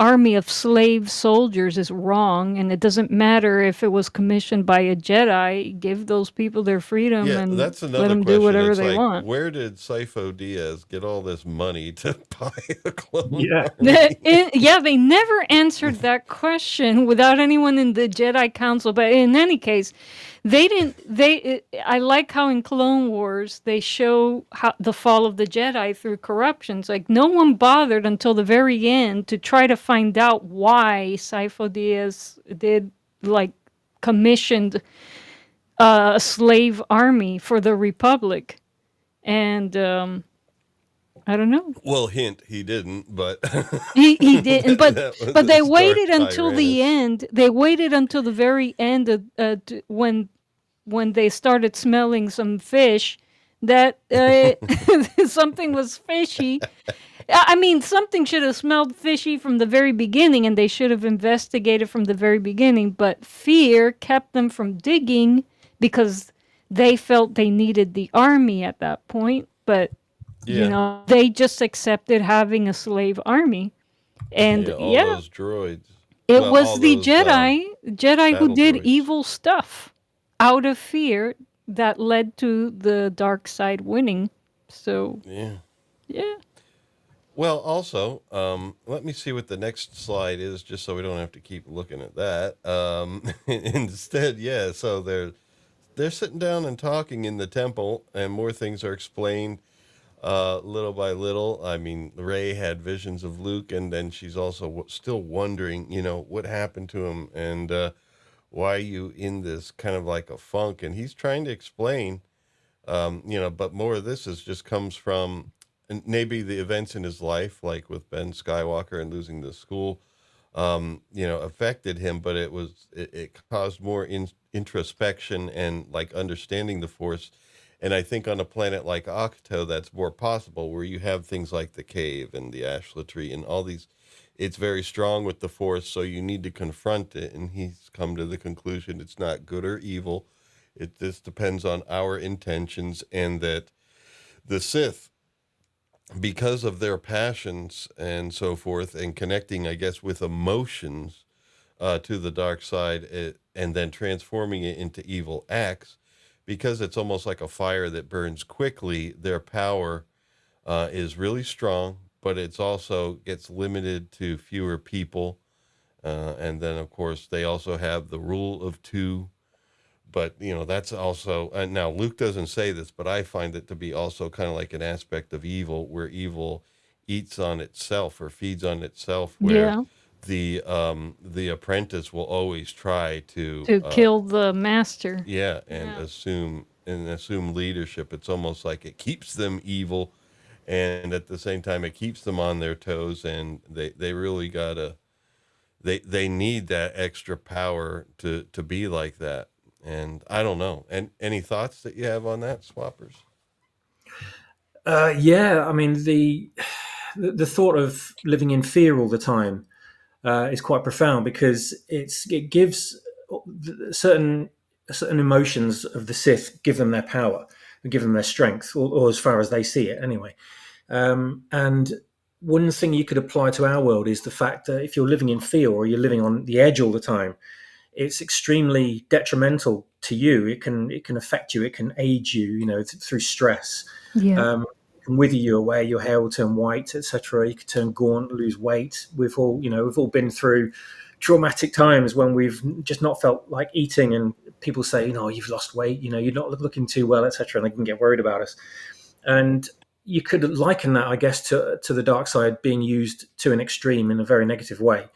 army of slave soldiers is wrong, and it doesn't matter if it was commissioned by a Jedi. Give those people their freedom Yeah, and that's let another them do question. whatever It's they like, want. where did Sifo Dyas get all this money to buy a clone Yeah. army? Yeah, they never answered that question without anyone in the Jedi Council. But in any case, they didn't. I like how in Clone Wars they show how the fall of the Jedi through corruptions. Like no one bothered until the very end to try to find out why Sifo Dyas did like commissioned a slave army for the Republic, and I don't know. Well, hint, he didn't, but He didn't, that was but a they stark waited until the Tyrannus. end. They waited until the very end of, when they started smelling some fish that something was fishy. I mean, something should have smelled fishy from the very beginning, and they should have investigated from the very beginning. But fear kept them from digging because they felt they needed the army at that point. But Yeah, they just accepted having a slave army. And yeah, all yeah, those droids. it Well, all was the those Jedi who battle did droids. evil stuff out of fear that led to the dark side winning. So, Yeah. yeah. Well, also, let me see what the next slide is, just so we don't have to keep looking at that. Instead, yeah. So they're sitting down and talking in the temple, and more things are explained little by little. I mean, Rey had visions of Luke, and then she's also still wondering, what happened to him, and why are you in this kind of like a funk? And he's trying to explain, but more of this just comes from maybe the events in his life, like with Ben Skywalker and losing the school, affected him, but it caused more introspection and like understanding the Force. And I think on a planet like Ahch-To, that's more possible, where you have things like the cave and the Ashla tree and all these. It's very strong with the Force, so you need to confront it. And he's come to the conclusion it's not good or evil. It just depends on our intentions, and that the Sith, because of their passions and so forth, and connecting, I guess, with emotions to the dark side, and then transforming it into evil acts, because it's almost like a fire that burns quickly, their power is really strong, but it's also gets limited to fewer people. And then, of course, they also have the rule of two. But, that's also, now Luke doesn't say this, but I find it to be also kind of like an aspect of evil, where evil eats on itself or feeds on itself, where Yeah. the apprentice will always try to To kill the master. yeah, and Yeah. assume leadership. It's almost like it keeps them evil, and at the same time it keeps them on their toes, and they really gotta they need that extra power to be like that. And I don't know. And any thoughts that you have on that, Swappers? Yeah, I mean the thought of living in fear all the time is quite profound, because it gives certain emotions of the Sith, give them their power, give them their strength, or as far as they see it anyway. And one thing you could apply to our world is the fact that if you're living in fear, or you're living on the edge all the time, it's extremely detrimental to you. It can affect you. It can age you, through stress. Yeah. It can wither you away. Your hair will turn white, etc. You could turn gaunt, lose weight. We've all been through traumatic times when we've just not felt like eating, and people say, you've lost weight, you're not looking too well, etc. And they can get worried about us. And you could liken that, I guess, to the dark side being used to an extreme in a very negative way.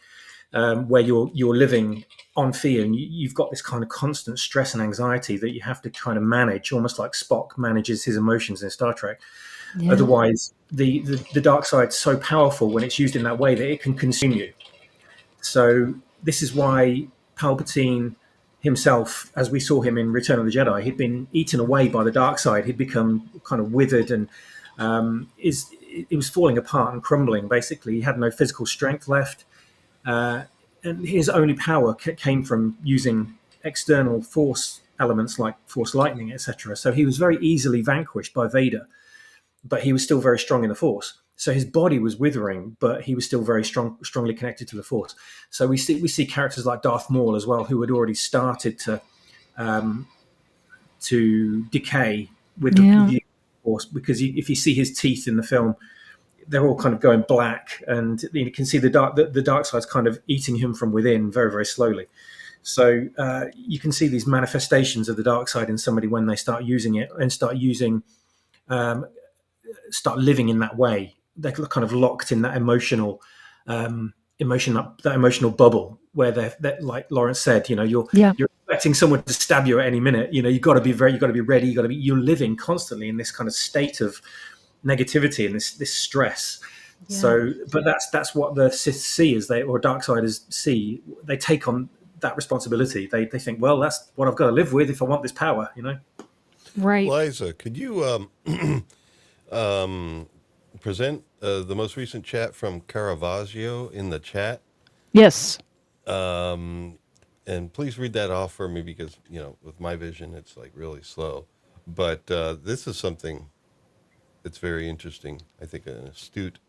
Where you're living on fear, and you've got this kind of constant stress and anxiety that you have to kind of manage, almost like Spock manages his emotions in Star Trek. Yeah. Otherwise, the dark side's so powerful when it's used in that way that it can consume you. So this is why Palpatine himself, as we saw him in Return of the Jedi, he'd been eaten away by the dark side. He'd become kind of withered, and he was falling apart and crumbling. Basically, he had no physical strength left. And his only power came from using external force elements like force lightning, etc. So he was very easily vanquished by Vader, but he was still very strong in the force. So his body was withering, but he was still very strongly connected to the Force. So we see characters like Darth Maul as well, who had already started to decay with Yeah. the Force, because if you see his teeth in the film, they're all kind of going black, and you can see the dark side's kind of eating him from within very, very slowly. So you can see these manifestations of the dark side in somebody when they start using it and start living in that way. They're kind of locked in that emotional bubble where they're like Lawrence said, you're Yeah. expecting someone to stab you at any minute. You've got to be ready. You're living constantly in this kind of state of negativity and this stress. Yeah. So, but that's what the Sith see, or Darksiders see. They take on that responsibility. They think, well, that's what I've got to live with if I want this power. Right. Liza, could you present the most recent chat from Caravaggio in the chat? Yes. And please read that off for me, because with my vision it's like really slow. But this is something that's very interesting. I think an astute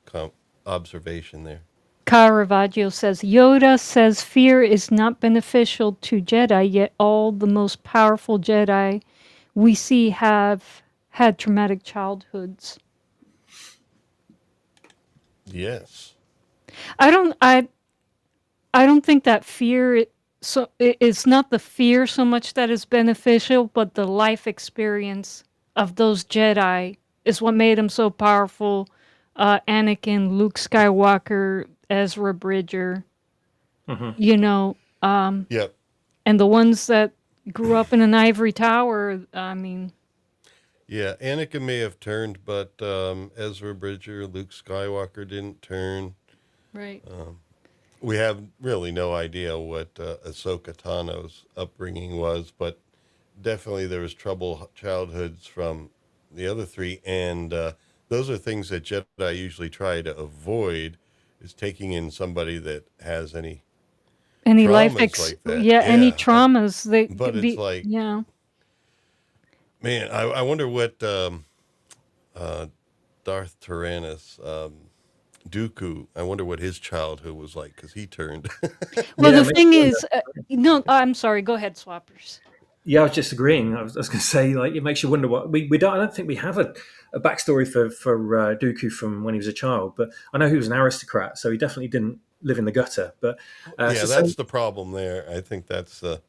observation there. Caravaggio says, Yoda says fear is not beneficial to Jedi, yet all the most powerful Jedi we see have had traumatic childhoods. Yes. I don't think that fear it's not the fear so much that is beneficial, but the life experience of those Jedi is what made them so powerful. Anakin, Luke Skywalker, Ezra Bridger, Yep. and the ones that grew up in an ivory tower. I mean, Yeah, Anakin may have turned, but Ezra Bridger, Luke Skywalker didn't turn. right. We have really no idea what Ahsoka Tano's upbringing was, but definitely there was troubled childhoods from the other three, and those are things that Jedi usually try to avoid, is taking in somebody that has any life traumas like that. any traumas But it's like, yeah. man, I wonder what Darth Tyrannus, Dooku, I wonder what his childhood was like, because he turned. Well, Yeah, the thing is, no, I'm sorry. Go ahead, swappers. Yeah, I was just agreeing. I was going to say, like, it makes you wonder what we don't. I don't think we have a backstory for Dooku from when he was a child, but I know he was an aristocrat, so he definitely didn't live in the gutter. But That's the problem there. I think that's the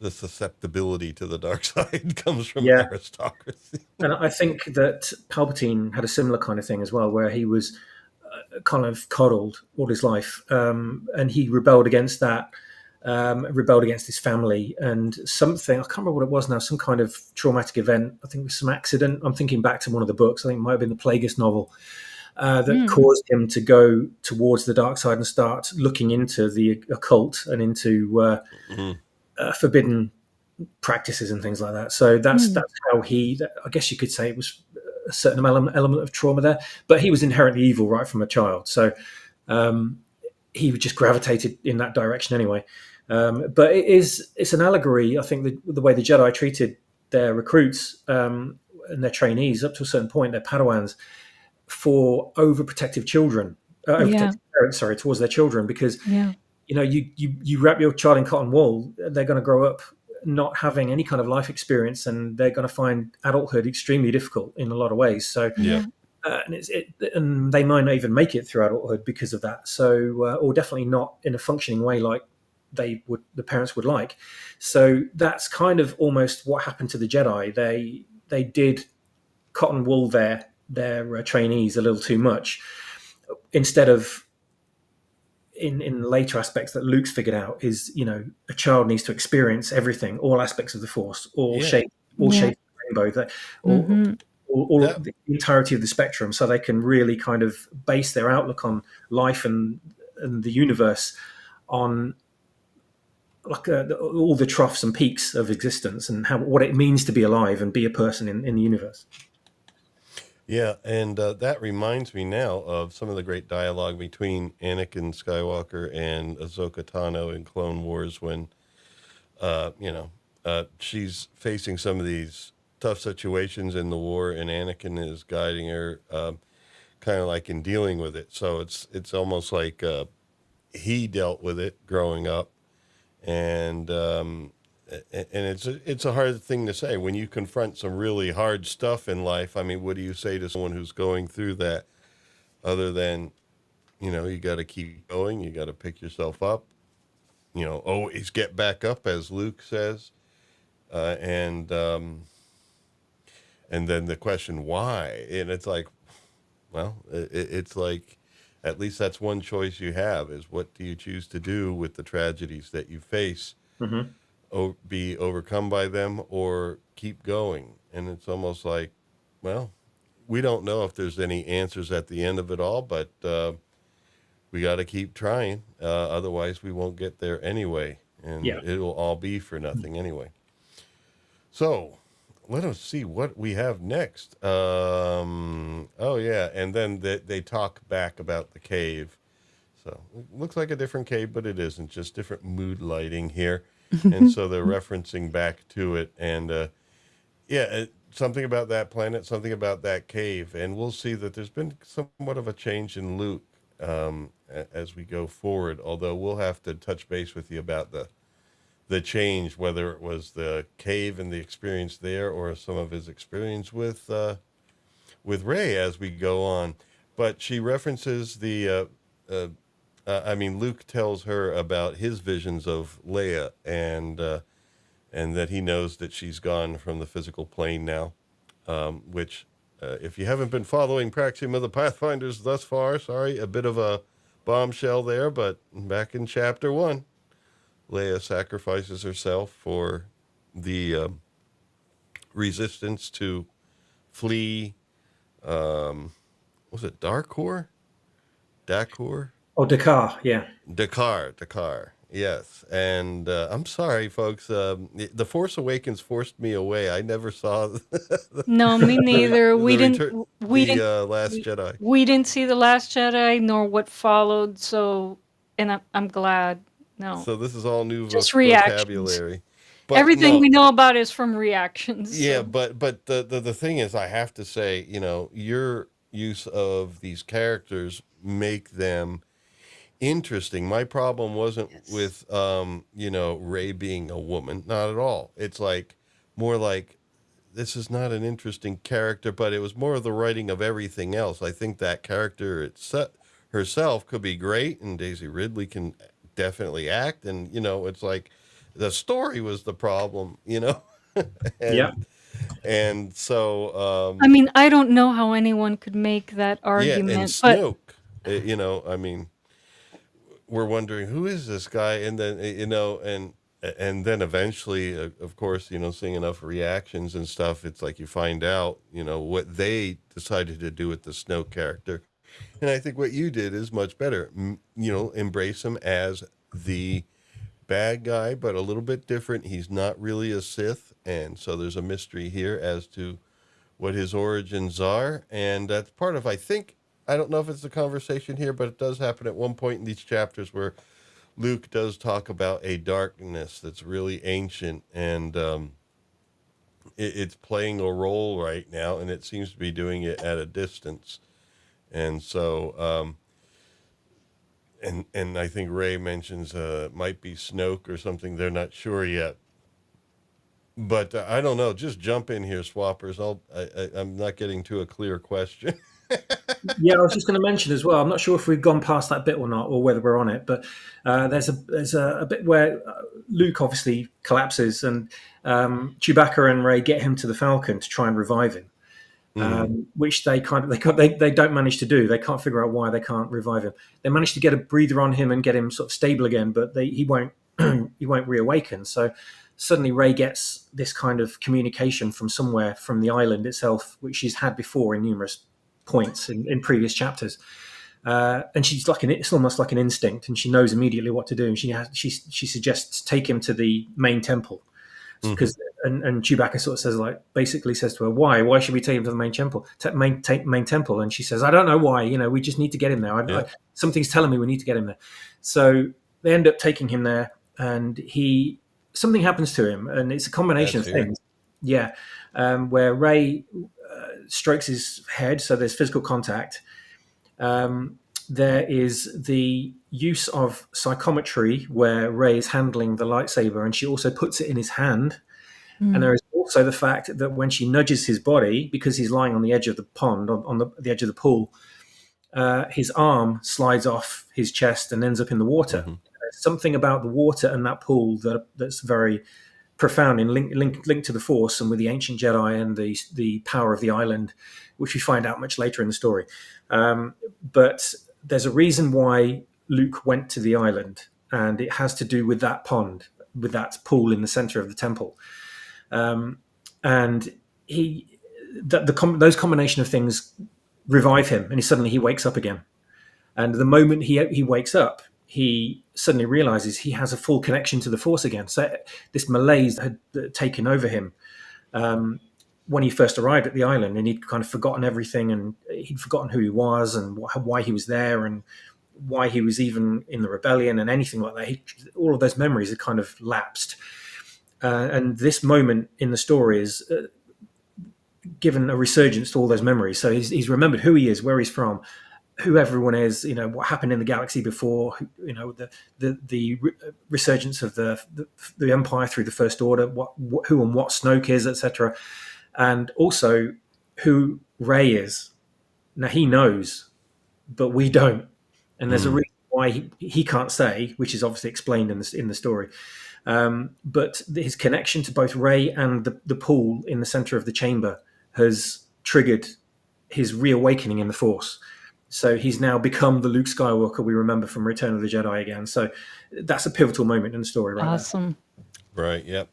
susceptibility to the dark side comes from aristocracy. And I think that Palpatine had a similar kind of thing as well, where he was kind of coddled all his life, and he rebelled against that. Rebelled against his family, and something, I can't remember what it was now, some kind of traumatic event. I think it was some accident. I'm thinking back to one of the books. I think it might have been the Plagueis novel that caused him to go towards the dark side and start looking into the occult and into forbidden practices and things like that. So that's how I guess you could say it was a certain element of trauma there, but he was inherently evil right from a child. So he just gravitated in that direction anyway. But it's an allegory, I think, the way the Jedi treated their recruits and their trainees up to a certain point, their Padawans, for overprotective children, overprotective parents, towards their children, because you wrap your child in cotton wool, they're going to grow up not having any kind of life experience, and they're going to find adulthood extremely difficult in a lot of ways. So and they might not even make it through adulthood because of that. So, or definitely not in a functioning way like the parents would like. So that's kind of almost what happened to the Jedi. They did cotton wool their trainees a little too much, instead of in later aspects that Luke's figured out is, a child needs to experience everything, all aspects of the Force, all shapes of the rainbow, all the entirety of the spectrum, so they can really kind of base their outlook on life and the universe on like all the troughs and peaks of existence, and what it means to be alive and be a person in the universe. Yeah, and that reminds me now of some of the great dialogue between Anakin Skywalker and Ahsoka Tano in Clone Wars, when she's facing some of these tough situations in the war, and Anakin is guiding her. kind of like in dealing with it. So it's almost like he dealt with it growing up, and it's a hard thing to say when you confront some really hard stuff in life. I mean, what do you say to someone who's going through that, other than, you got to keep going, you got to pick yourself up, always get back up, as Luke says, and then the question why, and it's like, well, it's like, at least that's one choice you have, is what do you choose to do with the tragedies that you face? Be overcome by them or keep going. And it's almost like, well, we don't know if there's any answers at the end of it all, but we got to keep trying. Otherwise we won't get there anyway, and it will all be for nothing anyway. So let us see what we have next. Oh yeah, and then they talk back about the cave. So it looks like a different cave, but it isn't, just different mood lighting here. And so they're referencing back to it, and something about that planet, something about that cave, and we'll see that there's been somewhat of a change in Luke as we go forward, although we'll have to touch base with you about the change, whether it was the cave and the experience there, or some of his experience with Rey as we go on. But she references Luke tells her about his visions of Leia, and that he knows that she's gone from the physical plane now, which, if you haven't been following Praxeum of the Pathfinders thus far, sorry, a bit of a bombshell there, but back in chapter 1, Leia sacrifices herself for the resistance to flee, was it Darkor? Dakor? Oh, Dakar, yeah. Dakar, yes. And I'm sorry, folks. The Force Awakens forced me away. I never saw No, me neither. We didn't. Last Jedi. We didn't see the Last Jedi, nor what followed. So, and I'm glad. No, So this is all new just reactions. vocabulary. But Everything no, we know about is from reactions. Yeah, so. but the thing is, I have to say, your use of these characters make them interesting. My problem wasn't with Rey being a woman, not at all. It's like more like, this is not an interesting character, but it was more of the writing of everything else. I think that character herself could be great, and Daisy Ridley can definitely act, and it's like the story was the problem, and so I mean, I don't know how anyone could make that argument. and Snoke, we're wondering, who is this guy, and then and then eventually, of course, seeing enough reactions and stuff, it's like you find out what they decided to do with the Snoke character. And I think what you did is much better. Embrace him as the bad guy, but a little bit different. He's not really a Sith, and so there's a mystery here as to what his origins are, and that's part of, I don't know if it's the conversation here, but it does happen at one point in these chapters where Luke does talk about a darkness that's really ancient, and it's playing a role right now, and it seems to be doing it at a distance. And so, and I think Rey mentions might be Snoke or something. They're not sure yet. But I don't know. Just jump in here, swappers. I'm not getting to a clear question. Yeah, I was just going to mention as well. I'm not sure if we've gone past that bit or not, or whether we're on it. But there's a bit where Luke obviously collapses, and Chewbacca and Rey get him to the Falcon to try and revive him. Which they don't manage to do. They can't figure out why they can't revive him. They manage to get a breather on him and get him sort of stable again, but he won't he won't reawaken. So suddenly Rey gets this kind of communication from somewhere from the island itself, which she's had before in numerous points in previous chapters. And she's like it's almost like an instinct, and she knows immediately what to do. And she suggests take him to the main temple. Because and Chewbacca sort of says, basically says to her, why should we take him to the main temple? Main temple, and she says, I don't know why. We just need to get him there. Something's telling me we need to get him there. So they end up taking him there, and something happens to him, and it's a combination of things. Yeah, where Rey strokes his head, so there's physical contact, There is the use of psychometry where Rey is handling the lightsaber and she also puts it in his hand. And there is also the fact that when she nudges his body, because he's lying on the edge of the pond, on the edge of the pool, his arm slides off his chest and ends up in the water. There's something about the water and that pool that's very profound and linked to the Force and with the ancient Jedi and the power of the island, which we find out much later in the story. But there's a reason why Luke went to the island, and it has to do with that pond, with that pool in the center of the temple. And those combination of things revive him, and suddenly he wakes up again. And the moment he wakes up, he suddenly realizes he has a full connection to the Force again. So this malaise had taken over him when he first arrived at the island, and he'd kind of forgotten everything, and he'd forgotten who he was and why he was there and why he was even in the rebellion and anything like that. All of those memories had kind of lapsed. And this moment in the story is given a resurgence to all those memories. So he's remembered who he is, where he's from, who everyone is, what happened in the galaxy before, the resurgence of the Empire through the First Order, who and what Snoke is, etc. And also who Rey is. Now he knows, but we don't. And there's a reason why he can't say, which is obviously explained in the story. But his connection to both Rey and the pool in the center of the chamber has triggered his reawakening in the Force. So he's now become the Luke Skywalker we remember from Return of the Jedi again. So that's a pivotal moment in the story, right? Awesome. Right. Yep.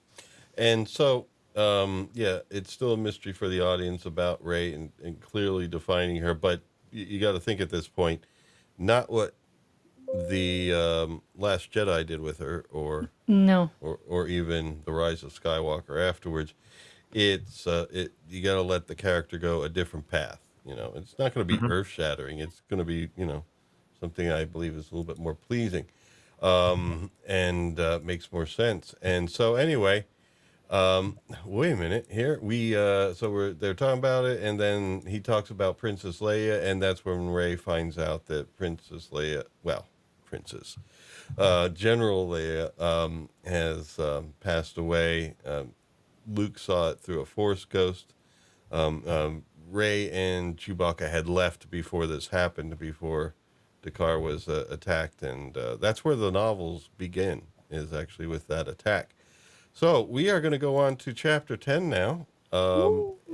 And so, it's still a mystery for the audience about Rey and clearly defining her. But you got to think at this point, not what the Last Jedi did with her, or even the Rise of Skywalker afterwards. It's you got to let the character go a different path. It's not going to be earth shattering. It's going to be something I believe is a little bit more pleasing, and makes more sense. And so anyway, wait a minute here. They're talking about it, and then he talks about Princess Leia, and that's when Rey finds out that General Leia has passed away. Luke saw it through a Force ghost. Rey and Chewbacca had left before this happened, before Dakar was attacked, and that's where the novels begin, is actually with that attack. So we are going to go on to chapter 10 now,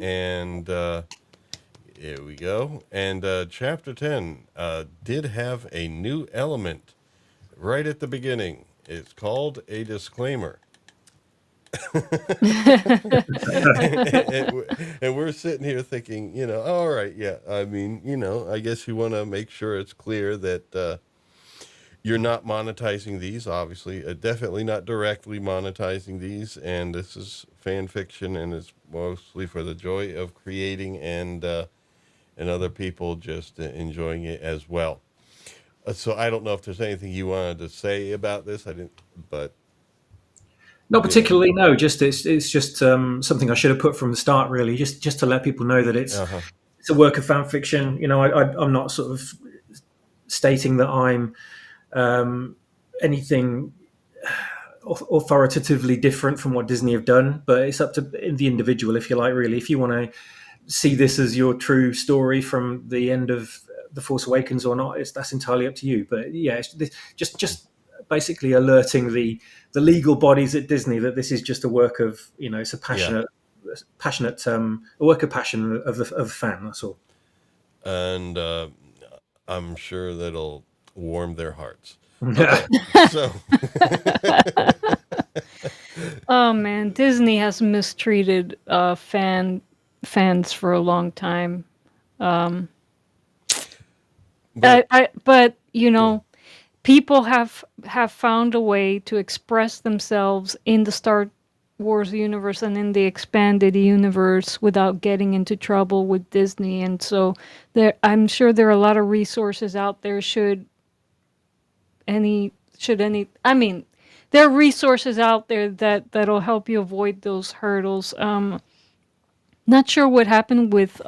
and here we go. And chapter 10 did have a new element right at the beginning. It's called a disclaimer. and we're sitting here thinking, all right, yeah, I mean, I guess you want to make sure it's clear that you're not monetizing these, obviously, definitely not directly monetizing these, and this is fan fiction, and it's mostly for the joy of creating and other people just enjoying it as well. So I don't know if there's anything you wanted to say about this. I didn't, but not particularly. No, it's just something I should have put from the start. Really, just to let people know that it's a work of fan fiction. I'm not sort of stating that I'm anything authoritatively different from what Disney have done, but it's up to the individual, if you like. Really, if you want to see this as your true story from the end of The Force Awakens or not, that's entirely up to you. But yeah, it's just basically alerting the legal bodies at Disney that this is just a work of, it's a passionate, a work of passion of the fan. That's all. And I'm sure that'll warm their hearts. Okay, so. Oh man, Disney has mistreated fans for a long time. But people have found a way to express themselves in the Star Wars universe and in the expanded universe without getting into trouble with Disney. And so I'm sure there are a lot of resources out there there are resources out there that'll help you avoid those hurdles. Not sure what happened with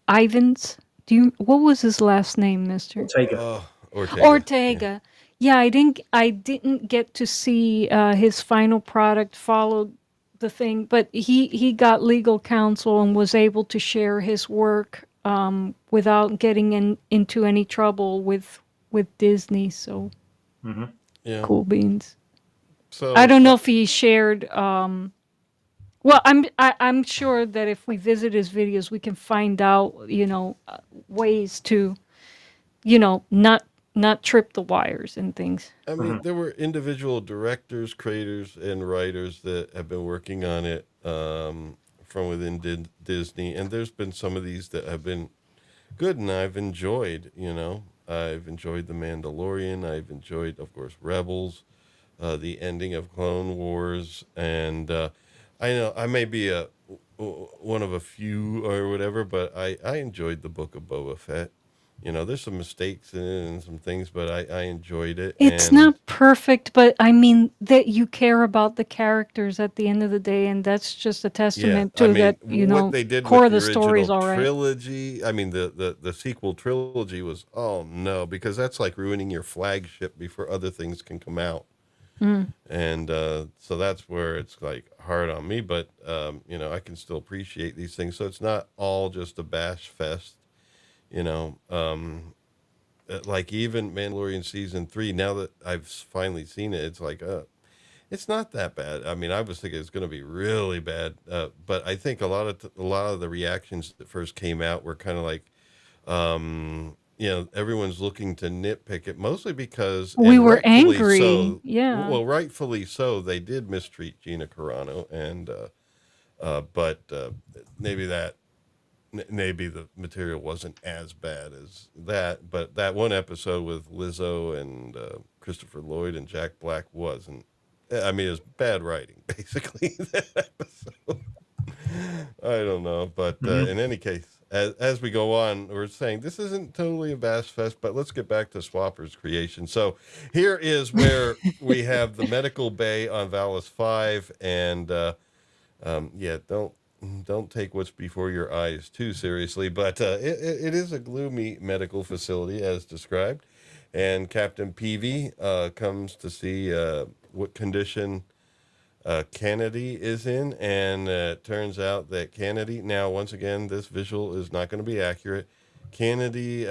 Ivan's What was his last name, Mister? Ortega. Ortega. Ortega. Yeah, I didn't get to see his final product follow the thing, but he got legal counsel and was able to share his work without getting into any trouble with Disney. So Yeah. cool beans. So I don't know if he shared. Well, I'm sure that if we visit his videos, we can find out, ways to, not trip the wires and things. I mean, there were individual directors, creators, and writers that have been working on it from within Disney, and there's been some of these that have been good, and I've enjoyed. I've enjoyed The Mandalorian. I've enjoyed, of course, Rebels, the ending of Clone Wars, and I know I may be one of a few or whatever, but I enjoyed the Book of Boba Fett. There's some mistakes in it and some things, but I enjoyed it. It's and not perfect, but I mean that you care about the characters at the end of the day, and that's just a testament to that. What they did core with of the the story is original all right. trilogy, I mean, the sequel trilogy was, oh no, because that's like ruining your flagship before other things can come out. And so that's where it's like hard on me, but I can still appreciate these things. So it's not all just a bash fest. Like even Mandalorian season 3, now that I've finally seen it, it's like, it's not that bad. I mean, I was thinking it's going to be really bad. But I think a lot of the reactions that first came out were kind of like, everyone's looking to nitpick it, mostly because We were rightfully angry. so, Yeah. well, rightfully so, they did mistreat Gina Carano, and but maybe the material wasn't as bad as that, but that one episode with Lizzo and Christopher Lloyd and Jack Black wasn't. I mean, it was bad writing, basically, that episode. I don't know, but in any case, as we go on, we're saying this isn't totally a bass fest, but let's get back to Swapper's creation. So here is where we have the medical bay on Valis 5, and don't take what's before your eyes too seriously, but it is a gloomy medical facility as described, and Captain Peavy comes to see what condition Kennedy is in, and it turns out that Kennedy, now once again this visual is not going to be accurate, Kennedy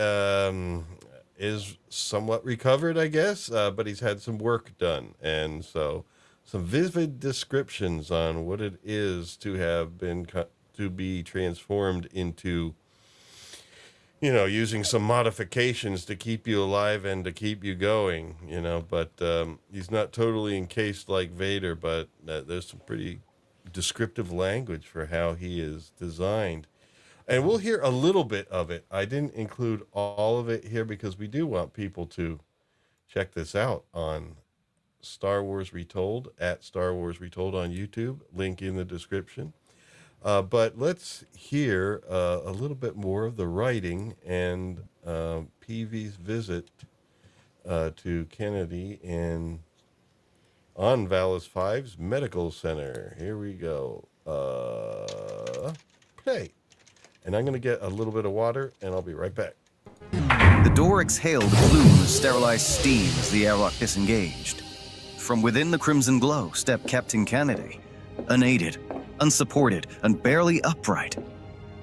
is somewhat recovered, I guess, but he's had some work done, and so some vivid descriptions on what it is to have been to be transformed into, using some modifications to keep you alive and to keep you going, but he's not totally encased like Vader, but there's some pretty descriptive language for how he is designed. And we'll hear a little bit of it. I didn't include all of it here because we do want people to check this out on Star Wars Retold, at Star Wars Retold on YouTube, link in the description. But let's hear a little bit more of the writing and Peavy's visit to Kennedy on Valis 5's Medical Center. Here we go. Play. And I'm going to get a little bit of water, and I'll be right back. The door exhaled a plume of sterilized steam as the airlock disengaged. From within the crimson glow stepped Captain Kennedy, unaided, unsupported, and barely upright.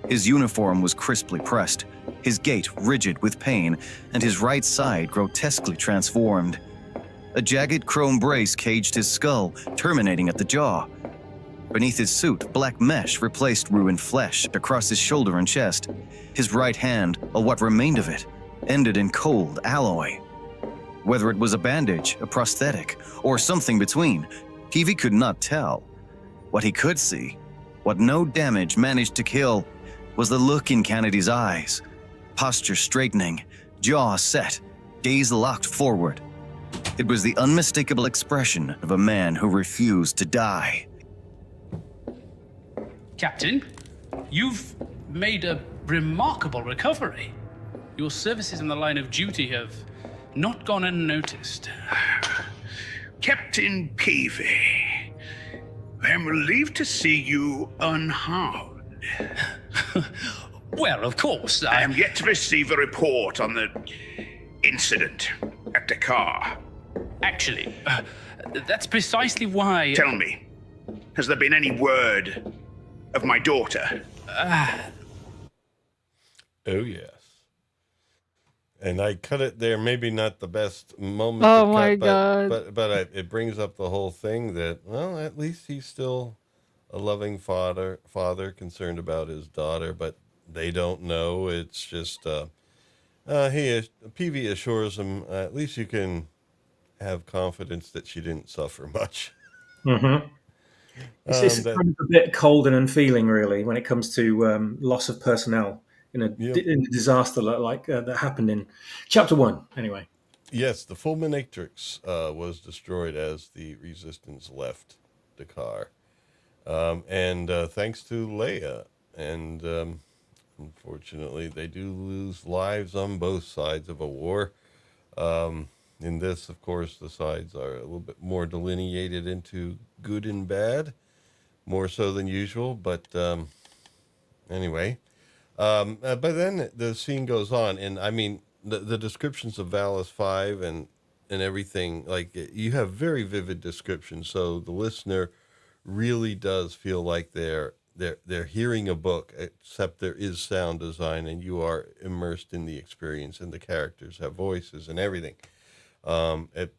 His uniform was crisply pressed, his gait rigid with pain, and his right side grotesquely transformed. A jagged chrome brace caged his skull, terminating at the jaw. Beneath his suit, black mesh replaced ruined flesh across his shoulder and chest. His right hand, or what remained of it, ended in cold alloy. Whether it was a bandage, a prosthetic, or something between, Peavy could not tell. What he could see, what no damage managed to kill, was the look in Kennedy's eyes. Posture straightening, jaw set, gaze locked forward. It was the unmistakable expression of a man who refused to die. Captain, you've made a remarkable recovery. Your services in the line of duty have not gone unnoticed. Captain Peavy, I'm relieved to see you unharmed. Well, of course. I am yet to receive a report on the incident at Dakar. Actually, that's precisely why. Tell me, has there been any word of my daughter? Oh, yes. And I cut it there. Maybe not the best moment. Oh to my cut, God. But it brings up the whole thing that, well, at least he's still a loving father concerned about his daughter, but they don't know. It's just, PV assures him, at least you can have confidence that she didn't suffer much. Mm-hmm. It's kind of a bit cold and unfeeling, really, when it comes to loss of personnel in a disaster like that happened in Chapter 1, anyway. Yes, the Fulminatrix was destroyed as the Resistance left Dakar. And thanks to Leia. And unfortunately, they do lose lives on both sides of a war. In this, of course, the sides are a little bit more delineated into good and bad, more so than usual. But anyway, but then the scene goes on, and I mean, the descriptions of Valis 5 and everything, like, you have very vivid descriptions, so the listener really does feel like they're hearing a book, except there is sound design, and you are immersed in the experience, and the characters have voices and everything. It's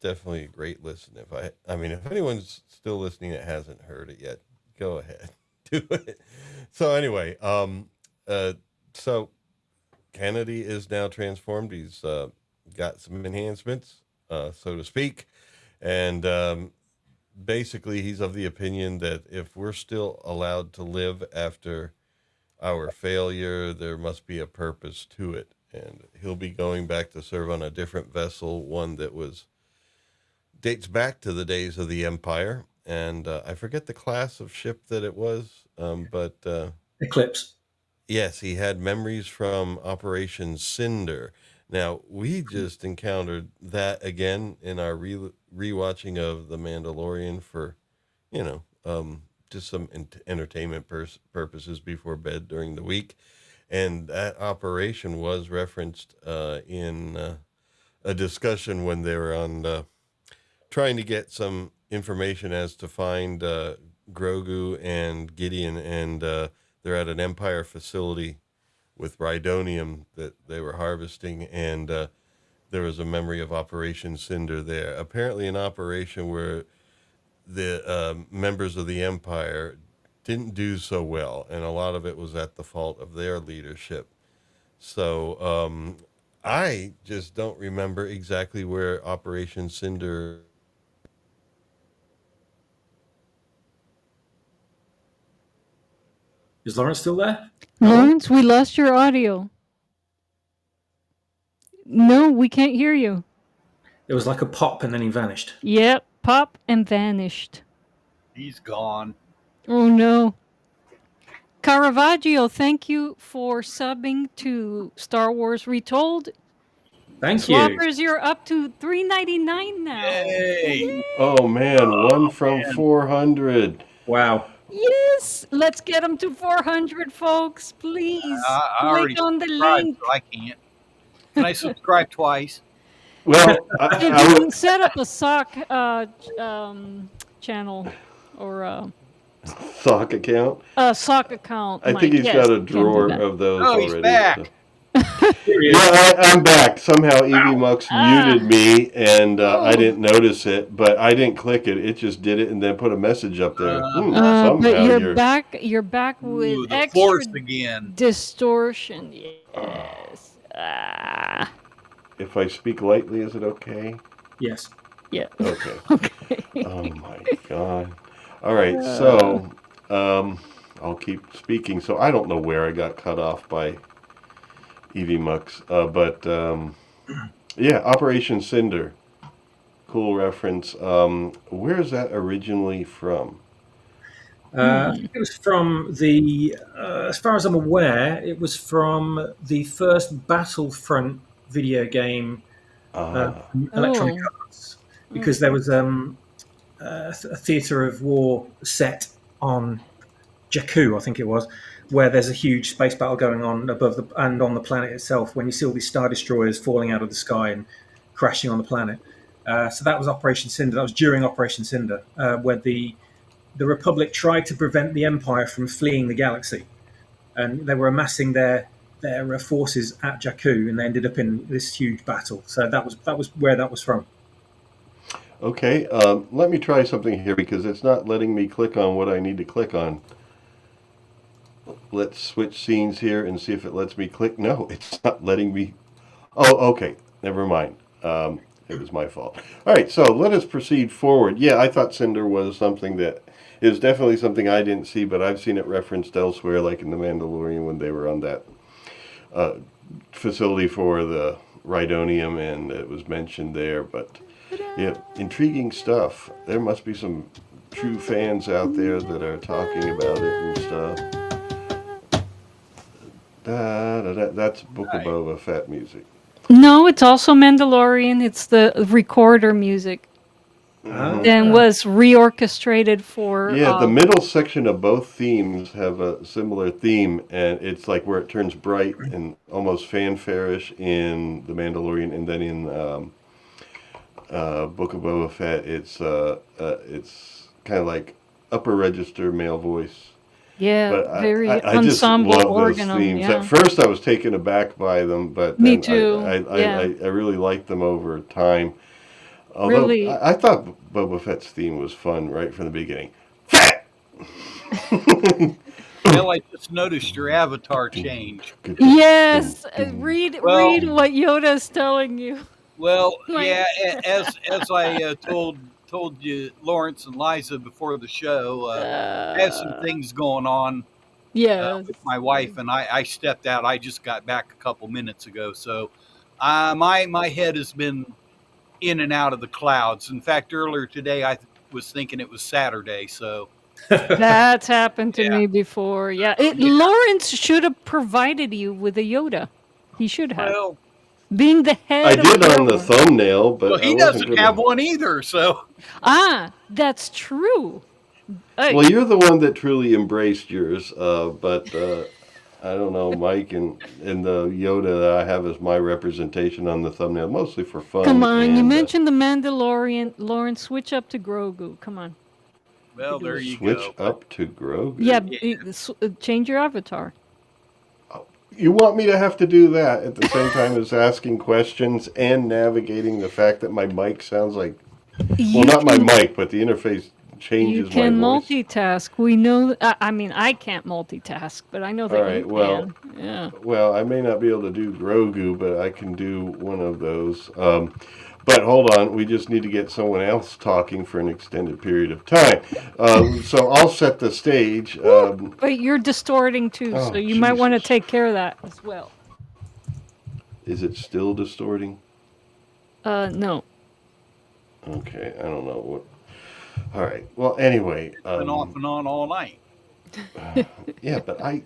definitely a great listen. If anyone's still listening that hasn't heard it yet, go ahead, do it. So anyway, so Kennedy is now transformed. He's got some enhancements, so to speak, and basically he's of the opinion that if we're still allowed to live after our failure, there must be a purpose to it. And he'll be going back to serve on a different vessel, one that dates back to the days of the Empire. And I forget the class of ship that it was, but Eclipse. Yes, he had memories from Operation Cinder. Now, we just encountered that again in our rewatching of The Mandalorian for, just some entertainment purposes before bed during the week. And that operation was referenced in a discussion when they were on trying to get some information as to find Grogu and Gideon, and they're at an Empire facility with Rhydonium that they were harvesting, and there was a memory of Operation Cinder there. Apparently an operation where the members of the Empire didn't do so well, and a lot of it was at the fault of their leadership. So I just don't remember exactly where Operation Cinder. Is Lawrence still there? Lawrence, we lost your audio. No, we can't hear you. It was like a pop and then he vanished. Yep, pop and vanished. He's gone. Oh no. Caravaggio, thank you for subbing to Star Wars Retold. Thank you. Swappers, you're up to $3.99 now. Yay! Oh man, one from 400. Wow. Yes, let's get them to 400, folks. Please I already click on the subscribed, link. so I can't. Can I subscribe twice? Well, You can set up a sock channel or sock account. a sock account. I think Mike. he's Yes, got a you can do drawer that. of those Oh, already. he's back. So. Yeah, I'm back. Somehow Evie Mux muted me, and I didn't notice it, but I didn't click it. It just did it and then put a message up there. Somehow but you're back. You're back with Ooh, the extra force again. distortion. Yes. If I speak lightly, is it okay? Yes. Yeah. Okay. Okay. Oh my God. All right. So I'll keep speaking. So I don't know where I got cut off by Evie Mux, but yeah, Operation Cinder. Cool reference. Where is that originally from? I think it was from as far as I'm aware, it was from the first Battlefront video game, Electronic Arts, because there was a theatre of war set on Jakku, I think it was, where there's a huge space battle going on above and on the planet itself. When you see all these star destroyers falling out of the sky and crashing on the planet. So that was Operation Cinder. That was during Operation Cinder, where the Republic tried to prevent the Empire from fleeing the galaxy, and they were amassing their forces at Jakku, and they ended up in this huge battle. So that was where that was from. Okay, let me try something here because it's not letting me click on what I need to click on. Let's switch scenes here and see if it lets me click. No, it's not letting me. Oh, okay, never mind. It was my fault. All right, so let us proceed forward. Yeah, I thought Cinder was something that is definitely something I didn't see, but I've seen it referenced elsewhere, like in The Mandalorian when they were on that facility for the Rhydonium, and it was mentioned there. But yeah, intriguing stuff. There must be some true fans out there that are talking about it and stuff. That's Book of Boba Fett music. No, it's also Mandalorian. It's the recorder music. And was reorchestrated for... Yeah, the middle section of both themes have a similar theme, and it's like where it turns bright and almost fanfare-ish in The Mandalorian, and then in Book of Boba Fett, it's kind of like upper register male voice. Yeah, But very I just ensemble love organ. those themes. Yeah. At first, I was taken aback by them, but Me then too. I really liked them over time. Although Really? I thought Boba Fett's theme was fun right from the beginning. Well, I just noticed your avatar change. Yes, read Well- read what Yoda's telling you. Well, Like- yeah, as I told you, Lawrence and Liza before the show, I had some things going on Yes. with my wife, and I stepped out. I just got back a couple minutes ago, so my head has been in and out of the clouds. In fact, earlier today, I was thinking it was Saturday, so. That's happened to Yeah. me before. Yeah. Lawrence should have provided you with a Yoda. He should have. Well, Being the head I of did on the Star Wars. thumbnail, but well, he I wasn't doesn't gonna- have one either, so. That's true. Well, you're the one that truly embraced yours, but I don't know, Mike and the Yoda that I have as my representation on the thumbnail, mostly for fun. Come on, you and, mentioned the Mandalorian. Lawrence, switch up to Grogu. Come on. Well, there you switch go. up to Grogu. Yeah, change your avatar. You want me to have to do that at the same time as asking questions and navigating the fact that my mic sounds like, well, not my mic, but the interface changes You my can voice. multitask. We know. I mean, I can't multitask, but I know that All right, you well, can. Yeah. Well, I may not be able to do Grogu, but I can do one of those. But hold on, we just need to get someone else talking for an extended period of time. So I'll set the stage. But you're distorting too, Oh, so you might want to Jesus. take care of that as well. Is it still distorting? No. Okay, I don't know what. All right. Well, anyway. Been off and on all night. Yeah, but I.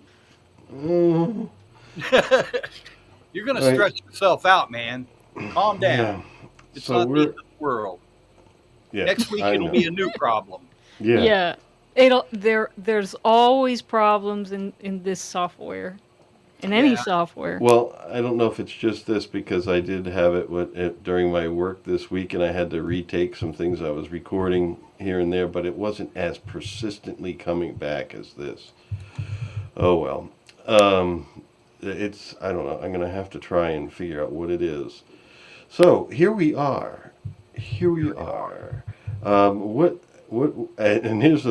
You're going to Right. stretch yourself out, man. Calm down. Yeah. It's So not the we're. end of the world. Yeah. Next week I it'll know. be a new problem. Yeah. There's always problems in this software. In any Yeah. software. Well, I don't know if it's just this because I did have it during my work this week, and I had to retake some things I was recording here and there, but it wasn't as persistently coming back as this. Oh well. I don't know. I'm gonna have to try and figure out what it is. So here we are. And here's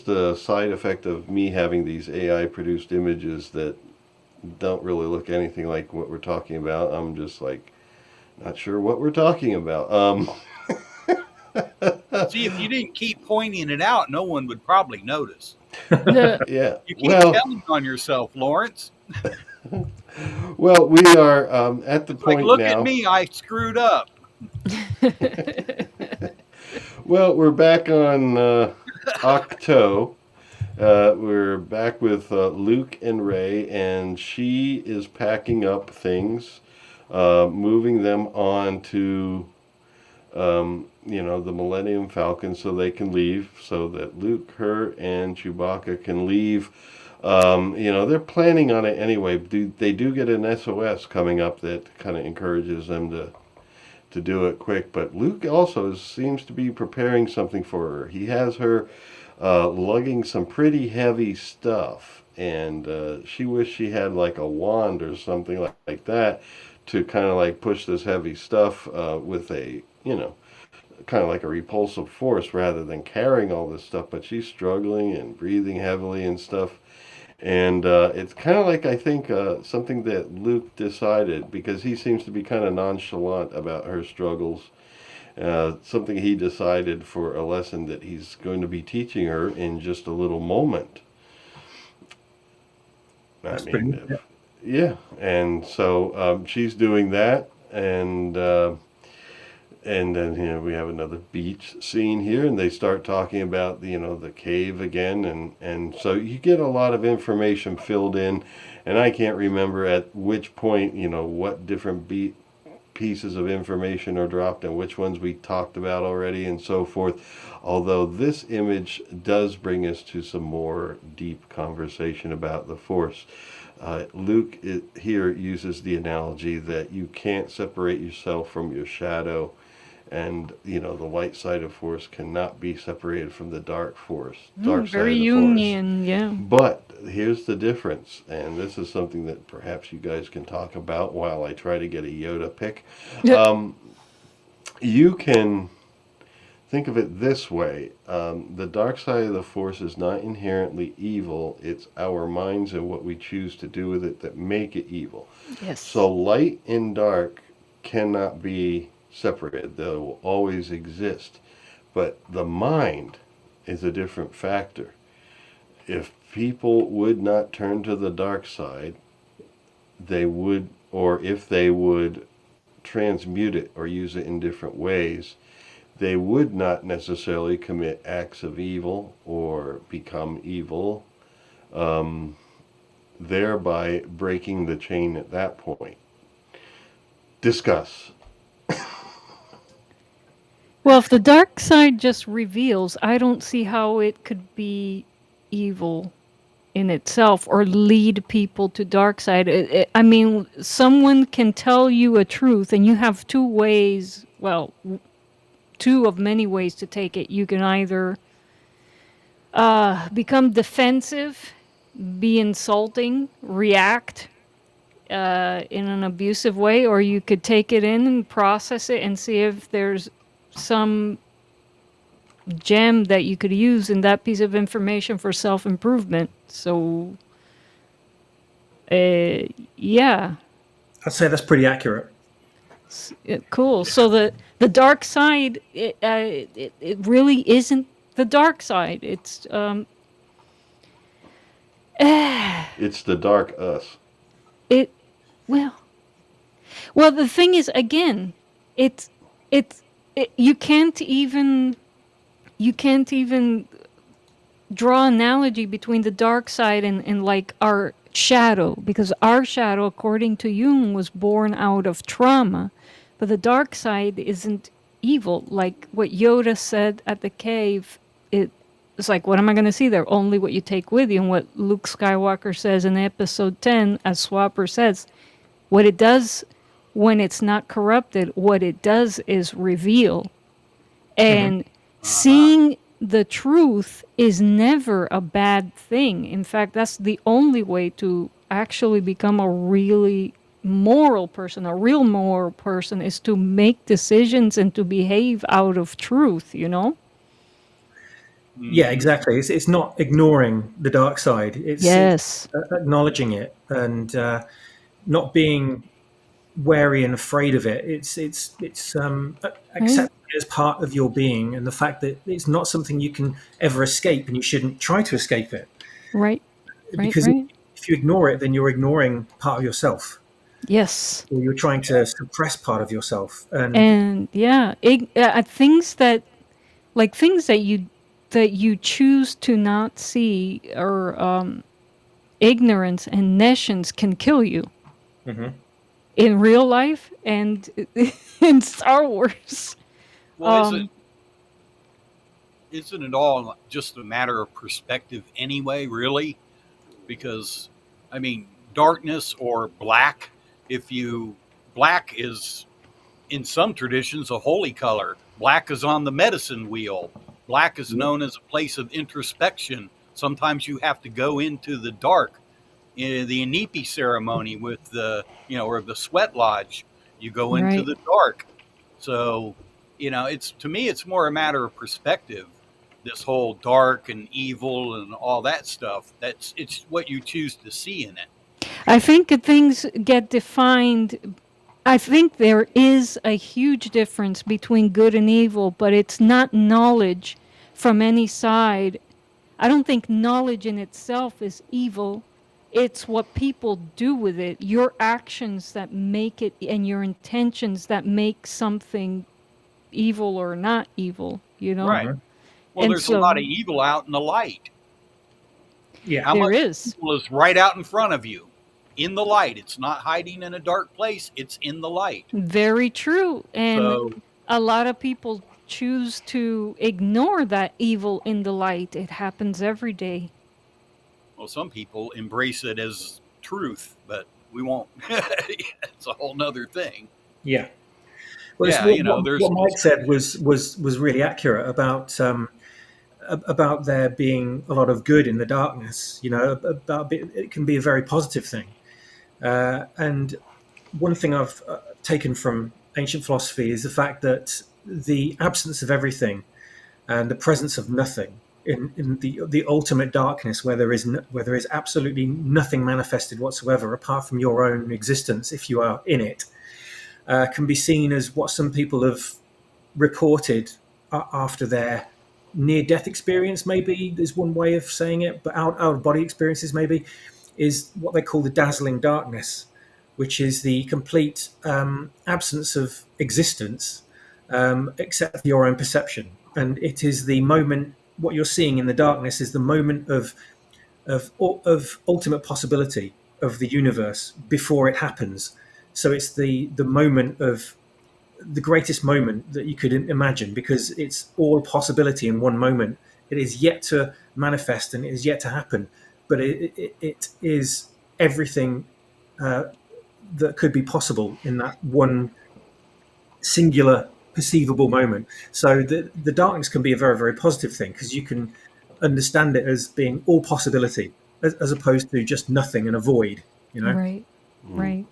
the side effect of me having these AI produced images that don't really look anything like what we're talking about. I'm just like not sure what we're talking about. See, if you didn't keep pointing it out, no one would probably notice. Yeah. You keep Well, telling on yourself, Lawrence. well, we are at the Like, point look now. at me, I screwed up. Well, we're back on Octo. We're back with Luke and Ray, and she is packing up things, moving them on to the Millennium Falcon so they can leave, so that Luke, her, and Chewbacca can leave. They're planning on it anyway. They do get an SOS coming up that kind of encourages them to do it quick. But Luke also seems to be preparing something for her. He has her lugging some pretty heavy stuff, and she wished she had like a wand or something like that to kind of like push this heavy stuff with a, kind of like a repulsive force rather than carrying all this stuff. But she's struggling and breathing heavily and stuff. And it's kind of like, I think, something that Luke decided, because he seems to be kind of nonchalant about her struggles, something he decided for a lesson that he's going to be teaching her in just a little moment. That's pretty good. Yeah. And so she's doing that, and then we have another beach scene here, and they start talking about the cave again, and so you get a lot of information filled in, and I can't remember at which point what different pieces of information are dropped and which ones we talked about already and so forth. Although this image does bring us to some more deep conversation about the Force. Luke here uses the analogy that you can't separate yourself from your shadow, and the light side of Force cannot be separated from the dark Force. Dark side very of the Force. Jungian, yeah. But here's the difference, and this is something that perhaps you guys can talk about while I try to get a Yoda pick. You can think of it this way. The dark side of the Force is not inherently evil. It's our minds and what we choose to do with it that make it evil. Yes. So light and dark cannot be separated. They will always exist. But the mind is a different factor. If people would not turn to the dark side, they would, or if they would transmute it or use it in different ways, they would not necessarily commit acts of evil or become evil, thereby breaking the chain at that point. Discuss. Well, if the dark side just reveals, I don't see how it could be evil in itself or lead people to dark side. I mean, someone can tell you a truth, and you have two ways, well, two of many ways to take it. You can either become defensive, be insulting, react in an abusive way, or you could take it in and process it and see if there's some gem that you could use in that piece of information for self-improvement. So, yeah. I'd say that's pretty accurate. Cool. So the dark side, it really isn't the dark side. It's It's the dark us. Well, the thing is, again, you can't even draw analogy between the dark side and like our shadow, because our shadow, according to Jung, was born out of trauma, but the dark side isn't evil. Like what Yoda said at the cave, it's like, what am I going to see there? Only what you take with you. And what Luke Skywalker says in episode 10, as Swapper says, what it does when it's not corrupted, what it does is reveal. And seeing the truth is never a bad thing. In fact, that's the only way to actually become a really moral person. A real moral person is to make decisions and to behave out of truth, Yeah, exactly. It's not ignoring the dark side. It's acknowledging it and not being wary and afraid of it. It's accepting it as part of your being, and the fact that it's not something you can ever escape, and you shouldn't try to escape it. Right. Because if you ignore it, then you're ignoring part of yourself. Yes. Or you're trying to suppress part of yourself. And things that you choose to not see, or ignorance and nescience can kill you. Mm-hmm. In real life and in Star Wars. Well, isn't it all just a matter of perspective anyway, really? Because, I mean, darkness or black, if you, black is in some traditions a holy color. Black is on the medicine wheel. Black is known as a place of introspection. Sometimes you have to go into the dark. In the Inipi ceremony with the, or the sweat lodge, you go into Right. the dark. So, it's, to me, it's more a matter of perspective. This whole dark and evil and all that stuff. It's what you choose to see in it. I think that things get defined. I think there is a huge difference between good and evil, but it's not knowledge from any side. I don't think knowledge in itself is evil. It's what people do with it, your actions that make it, and your intentions that make something evil or not evil, Right. Well, And there's a lot of evil out in the light. Yeah. How There much is. evil is right out in front of you, in the light? It's not hiding in a dark place. It's in the light. Very true. And So, a lot of people choose to ignore that evil in the light. It happens every day. well, some people embrace it as truth, but we won't. It's a whole nother thing. Yeah. Well, Yeah, what Mike said was really accurate about there being a lot of good in the darkness. It can be a very positive thing. And one thing I've taken from ancient philosophy is the fact that the absence of everything and the presence of nothing in the ultimate darkness, where there is absolutely nothing manifested whatsoever apart from your own existence, if you are in it, can be seen as what some people have reported after their near-death experience. Maybe there's one way of saying it, but out-of-body experiences maybe is what they call the dazzling darkness, which is the complete absence of existence except for your own perception. And it is the moment, what you're seeing in the darkness is the moment of ultimate possibility of the universe before it happens. So it's the moment of the greatest moment that you could imagine, because it's all possibility in one moment. It is yet to manifest and it is yet to happen, but it is everything that could be possible in that one singular perceivable moment. So the darkness can be a very, very positive thing, because you can understand it as being all possibility as opposed to just nothing and a void, Right. Right.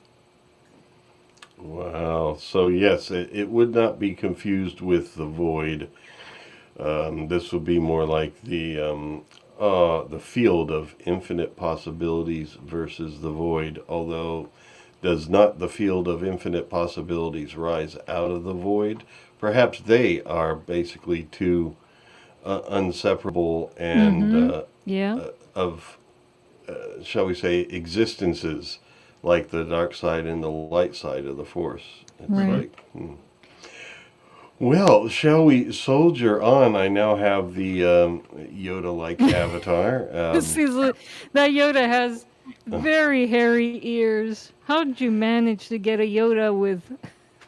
Wow. So yes, it would not be confused with the void. This would be more like the field of infinite possibilities versus the void. Although, does not the field of infinite possibilities rise out of the void? Perhaps they are basically two inseparable and Yeah. of shall we say, existences, like the dark side and the light side of the force. It's Right. like, well, shall we soldier on? I now have the Yoda-like avatar. That Yoda has very hairy ears. How did you manage to get a Yoda with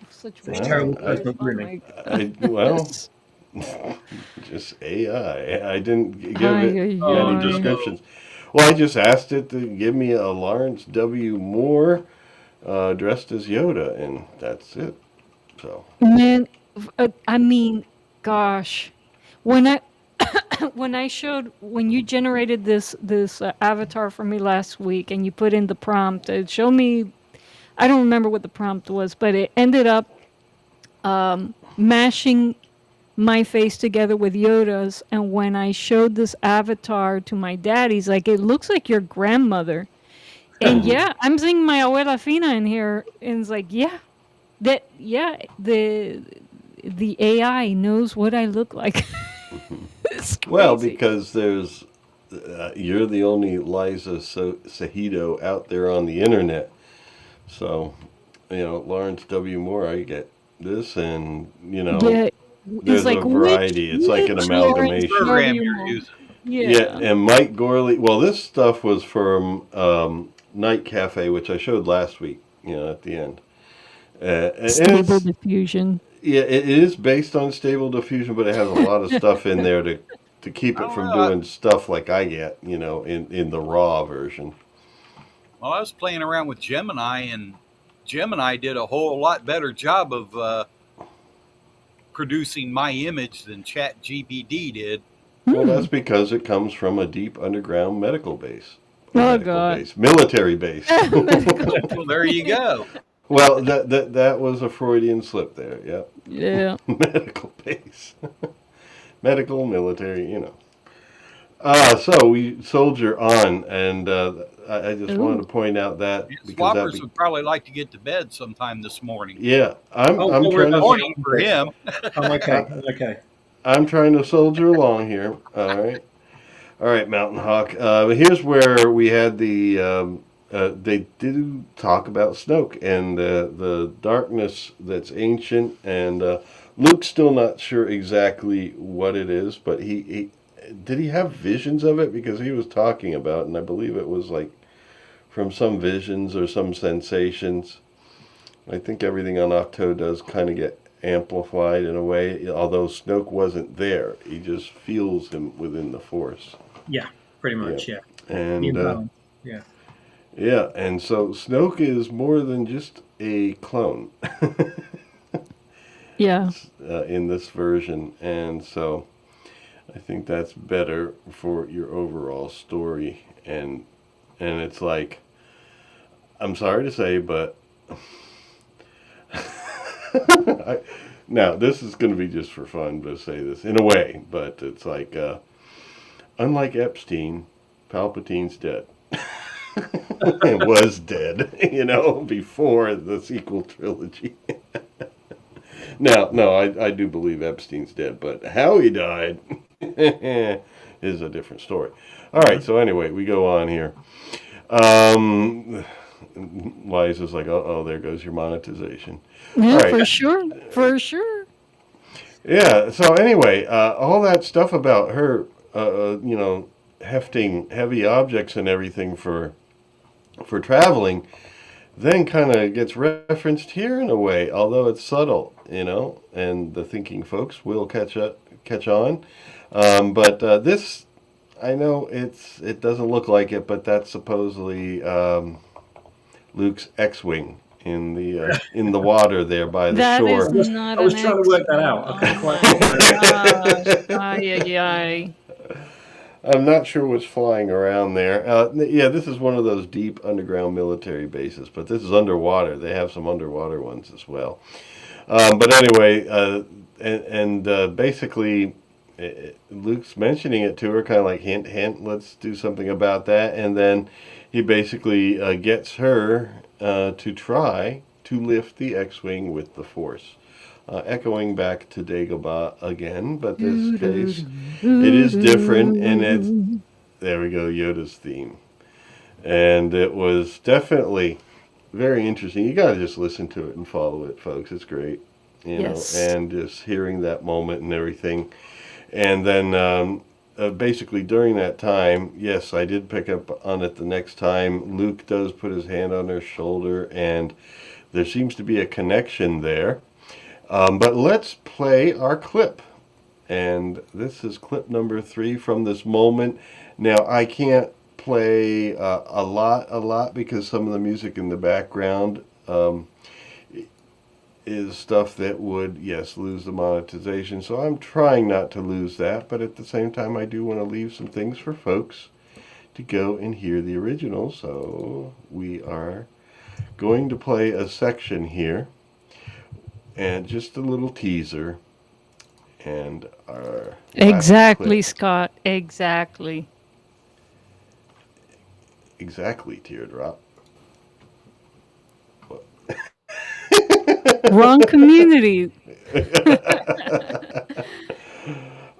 such Such long terrible ears? personal Oh grooming. my Well, goodness. just AI. I didn't give Ay, it ay, any ay. descriptions. Well, I just asked it to give me a Lawrence W. Moore dressed as Yoda, and that's it. So, Man, I mean, gosh, when I when you generated this avatar for me last week, and you put in the prompt, it showed me. I don't remember what the prompt was, but it ended up mashing my face together with Yoda's. And when I showed this avatar to my dad, he's like, "It looks like your grandmother." And yeah, I'm seeing my abuela Fina in here, and it's like, yeah, the AI knows what I look like. It's well, crazy. because there's you're the only Liza Sahido out there on the internet. So, Lawrence W. Moore, I get this, and Yeah, it's there's a like variety. It's like an which Lawrence amalgamation. Program W. you're Moore? using. Yeah, Yeah. and Mike Gorley. Well, this stuff was from Night Cafe, which I showed last week. At the end, and Stable it's diffusion. Yeah, it is based on Stable Diffusion, but it has a lot of stuff in there to keep I it don't from know. doing stuff like I get, in the raw version. Well, I was playing around with Gemini, and Gemini did a whole lot better job of producing my image than ChatGPT did. Well, that's because it comes from a deep underground medical base. Oh, God. Military base. Well, there you go. Well, that was a Freudian slip there. Yep. Yeah. Medical base. Medical, military. So we soldier on, and I just Ooh. wanted to point out that because Swappers would probably like to get to bed sometime this morning. yeah, I'm Oh, I'm don't worry trying about to Morning for him. I'm okay. I'm okay. I'm trying to soldier along here. All right, Mountain Hawk. Here's where we had they do talk about Snoke and the darkness that's ancient, and Luke's still not sure exactly what it is, but he did he have visions of it, because he was talking about, and I believe it was like from some visions or some sensations. I think everything on Octo does kind of get amplified in a way, although Snoke wasn't there. He just feels him within the Force. Yeah, pretty much. Yeah. And Yeah. yeah, and so Snoke is more than just a clone Yeah. in this version, and so I think that's better for your overall story. And it's like, I'm sorry to say, but now this is going to be just for fun to say this in a way, but it's like, unlike Epstein, Palpatine's dead. And was dead, before the sequel trilogy. No, I do believe Epstein's dead, but how he died is a different story. All right, so anyway, we go on here. Liza's like, oh, there goes your monetization. Yeah, All right. for sure. For sure. Yeah, so anyway, all that stuff about her, hefting heavy objects and everything for traveling, then kind of gets referenced here in a way, although it's subtle, and the thinking folks will catch on. But this, I know it doesn't look like it, but that's supposedly Luke's X-wing in the water there by the That shore. is not I was an trying to work that out. I couldn't quite figure it out. Ay, ay, ay. I'm not sure what's flying around there. Yeah, this is one of those deep underground military bases, but this is underwater. They have some underwater ones as well. But anyway, basically, Luke's mentioning it to her, kind of like hint, hint, let's do something about that. And then he basically gets her to try to lift the X-Wing with the Force. Echoing back to Dagobah again, but this case, it is different, and there we go, Yoda's theme. And it was definitely very interesting. You got to just listen to it and follow it, folks. It's great, Yes. and just hearing that moment and everything. And then basically during that time, yes, I did pick up on it the next time. Luke does put his hand on her shoulder, and there seems to be a connection there. But let's play our clip. And this is clip number 3 from this moment. Now, I can't play a lot because some of the music in the background is stuff that would, yes, lose the monetization. So I'm trying not to lose that. But at the same time, I do want to leave some things for folks to go and hear the original. So we are going to play a section here. And just a little teaser. And our Exactly, clip. Scott. Exactly. Exactly, Teardrop. Wrong community.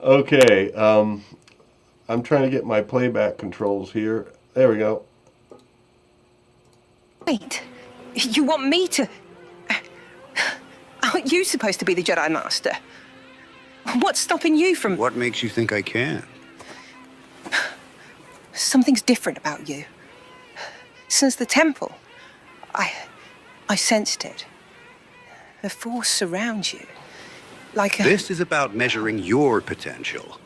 Okay, I'm trying to get my playback controls here. There we go. Wait, you want me to... Aren't you supposed to be the Jedi Master? What's stopping you from... What makes you think I can? Something's different about you. Since the temple, I sensed it. The Force surrounds you. Like a... This is about measuring your potential.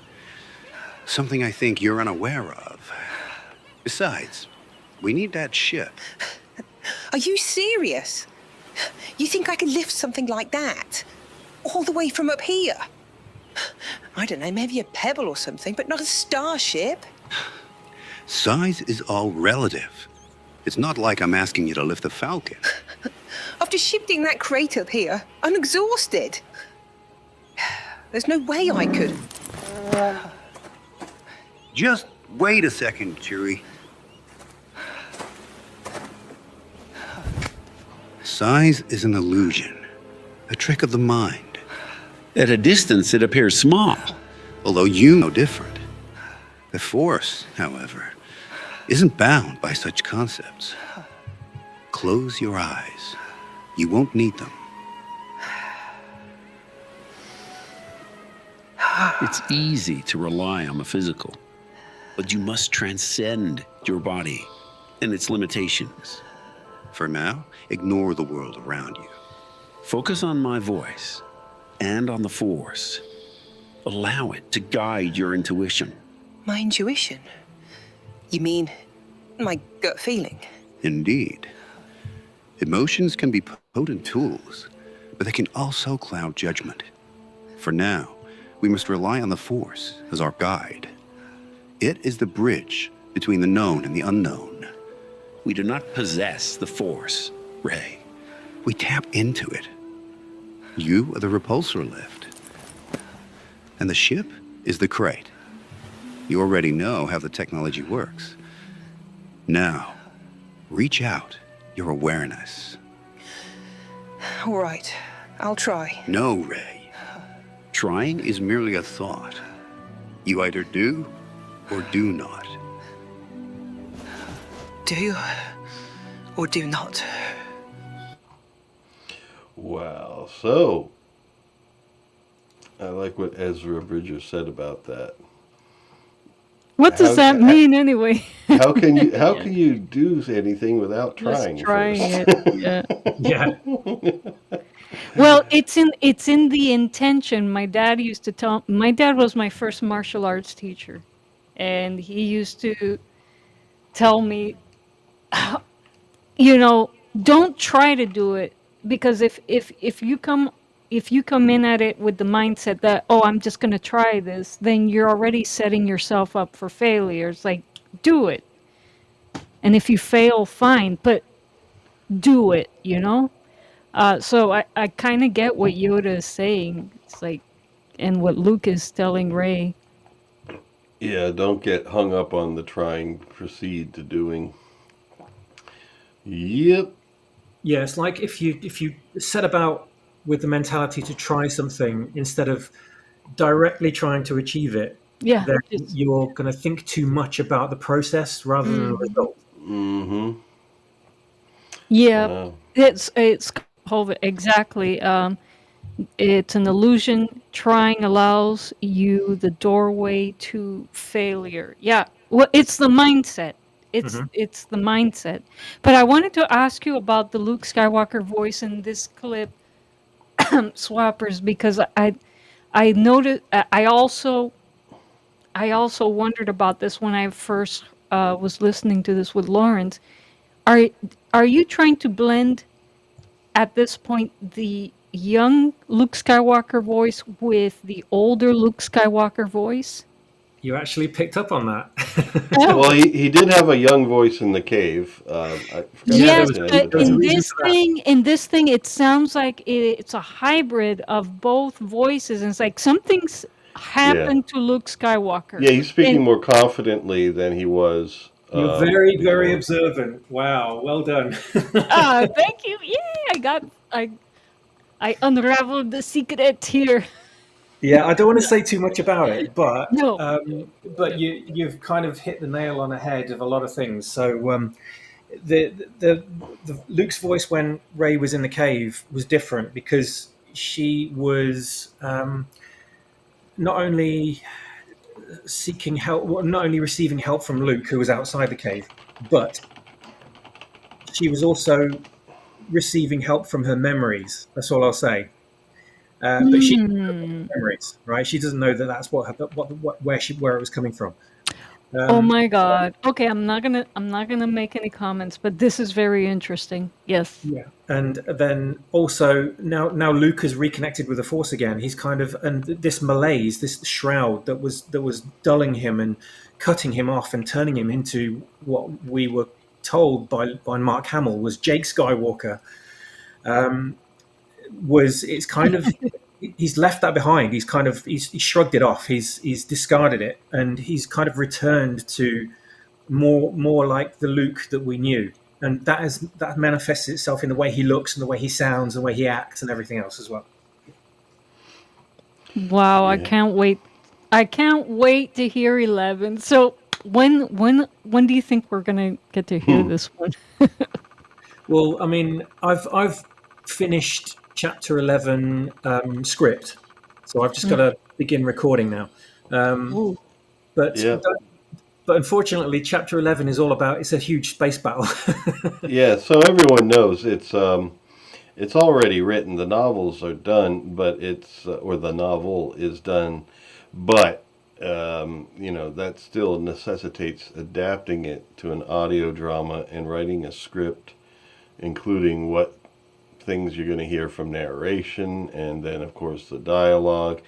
Something I think you're unaware of. Besides, we need that ship. Are you serious? You think I could lift something like that? All the way from up here? I don't know, maybe a pebble or something, but not a starship. Size is all relative. It's not like I'm asking you to lift a Falcon. After shifting that crate up here, I'm exhausted. There's no way I could. Just wait a second, Chewie. Size is an illusion, a trick of the mind. At a distance, it appears small. Although you know different. The Force, however, isn't bound by such concepts. Close your eyes. You won't need them. It's easy to rely on the physical, but you must transcend your body and its limitations. For now, ignore the world around you. Focus on my voice and on the Force. Allow it to guide your intuition. My intuition? You mean my gut feeling? Indeed. Emotions can be potent tools, but they can also cloud judgment. For now, we must rely on the Force as our guide. It is the bridge between the known and the unknown. We do not possess the Force, Rey. We tap into it. You are the repulsor lift. And the ship is the crate. You already know how the technology works. Now, reach out your awareness. All right, I'll try. No, Rey. Trying is merely a thought. You either do or do not. Do or do not. Wow. So, I like what Ezra Bridger said about that. What does that mean anyway? How can you do anything without trying? Just trying first? it. Yeah. Yeah. Well, it's in the intention. My dad used to tell. My dad was my first martial arts teacher, and he used to tell me, don't try to do it, because if you come in at it with the mindset that, oh, I'm just going to try this, then you're already setting yourself up for failure. It's like, do it. And if you fail, fine, but do it, So I kind of get what Yoda is saying. It's like, and what Luke is telling Rey. Yeah, don't get hung up on the trying, proceed to doing. Yep. Yeah, it's like if you set about with the mentality to try something instead of directly trying to achieve it, Yeah, then you're going to think too much about the process rather than the result. Mm-hmm. Yeah, it's exactly. It's an illusion. Trying allows you the doorway to failure. Yeah, well, it's the mindset. It's the mindset. But I wanted to ask you about the Luke Skywalker voice in this clip, Swappers, because I noticed. I also wondered about this when I first was listening to this with Lawrence. Are you trying to blend at this point the young Luke Skywalker voice with the older Luke Skywalker voice? You actually picked up on that. Well, he did have a young voice in the cave. Yes, but in this thing, it sounds like it's a hybrid of both voices, and it's like something's happened to Luke Skywalker. Yeah, he's speaking more confidently than he was. You're very, very observant. Wow, well done. Thank you. Yeah, I unraveled the secret here. Yeah, I don't want to say too much about it, but No. But you've kind of hit the nail on the head of a lot of things. So the Luke's voice when Rey was in the cave was different because she was not only seeking help, not only receiving help from Luke, who was outside the cave, but she was also receiving help from her memories. That's all I'll say. but she memories, right? She doesn't know that that's where it was coming from. Oh my God. Okay, I'm not gonna make any comments, but this is very interesting. Yes. Yeah, and then also now Luke has reconnected with the Force again. He's kind of, and this malaise, this shroud that was dulling him and cutting him off and turning him into what we were told by Mark Hamill was Jake Skywalker. It's kind of he's left that behind. He's shrugged it off. He's discarded it, and he's kind of returned to more like the Luke that we knew. And that manifests itself in the way he looks and the way he sounds and the way he acts and everything else as well. Wow, I can't wait. I can't wait to hear 11. So when do you think we're gonna get to hear this one? Well, I mean, I've finished chapter 11 script, so I've just got to begin recording now. But unfortunately, chapter 11 is all about, it's a huge space battle. Yeah, so everyone knows it's already written. The novels are done, but or the novel is done, but that still necessitates adapting it to an audio drama and writing a script, including what things you're going to hear from narration, and then of course the dialogue.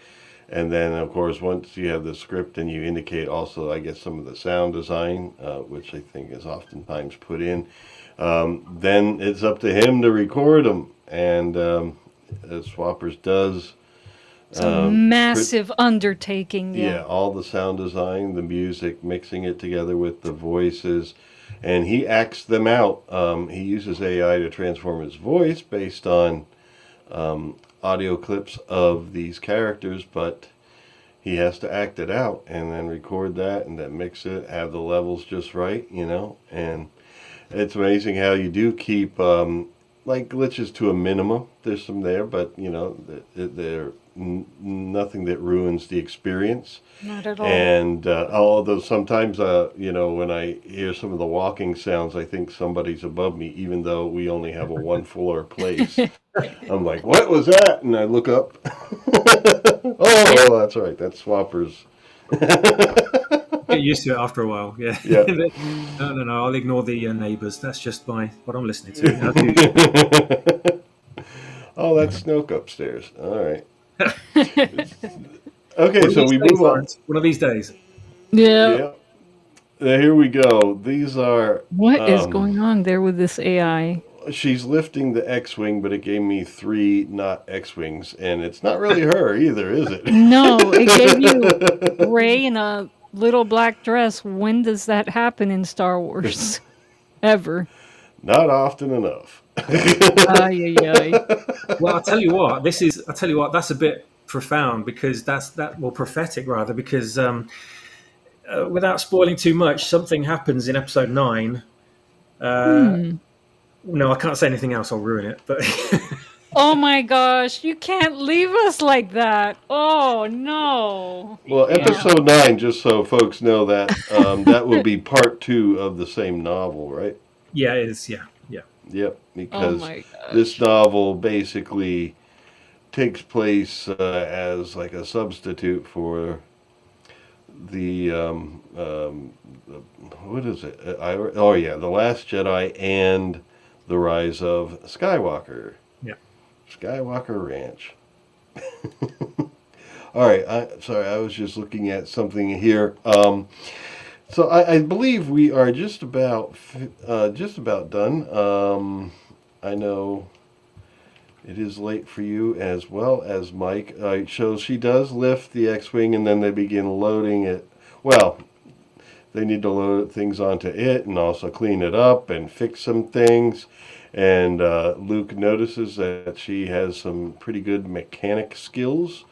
And then, of course, once you have the script and you indicate also, I guess, some of the sound design, which I think is oftentimes put in, then it's up to him to record them. And as Swappers does. It's a massive undertaking. Yeah, all the sound design, the music, mixing it together with the voices. And he acts them out. He uses AI to transform his voice based on audio clips of these characters, but he has to act it out and then record that and then mix it, have the levels just right, and it's amazing how you do keep like glitches to a minimum. There's some there, but they're nothing that ruins the experience. Not at all. And although sometimes when I hear some of the walking sounds, I think somebody's above me, even though we only have a one floor place. I'm like, what was that? And I look up. Oh, that's right. That's Swappers. Get used to it after a while. Yeah. No. I'll ignore the neighbors. That's just what I'm listening to. Oh, that's Snoke upstairs. All right. Okay, so we move on. One of these days. Yeah. Here we go. These are... What is going on there with this AI? She's lifting the X-Wing, but it gave me 3 not X-Wings, and it's not really her either, is it? No, it gave you Rey in a little black dress. When does that happen in Star Wars? Ever. Not often enough. Well, I'll tell you what, that's a bit profound, because prophetic rather, because without spoiling too much, something happens in episode 9. No, I can't say anything else, I'll ruin it, but oh my gosh, you can't leave us like that. Oh no. Well, episode 9, just so folks know that that will be part 2 of the same novel, right? Yeah, it is. Yeah. Yep, because this novel basically takes place as like a substitute for the what is it? The Last Jedi and the Rise of Skywalker. Yeah, Skywalker Ranch. All right, I was just looking at something here. So I believe we are just about done. I know it is late for you as well as Mike. So she does lift the X-Wing, and then they begin loading it. Well, they need to load things onto it and also clean it up and fix some things. And Luke notices that she has some pretty good mechanic skills.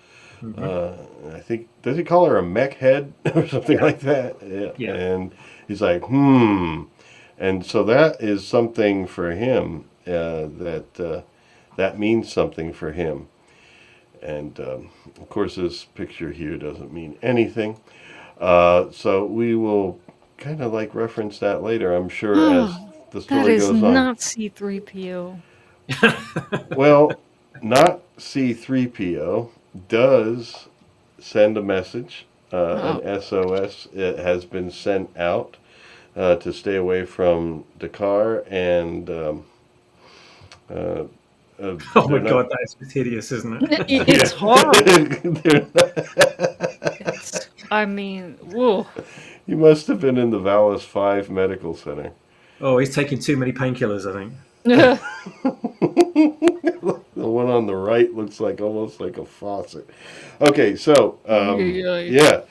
I think, does he call her a mech head or something like that? Yeah. And he's like, And so that is something for him, that means something for him. And of course, this picture here doesn't mean anything. So we will kind of like reference that later, I'm sure, as the story goes on. That is not C-3PO. Well, not C3PO, does send a message. An SOS has been sent out to stay away from Dakar and. Oh my God, that is hideous, isn't it? It's horrible. I mean, whoa. You must have been in the Valis 5 Medical Center. Oh, he's taking too many painkillers, I think. The one on the right looks like almost like a faucet. Okay, so yeah,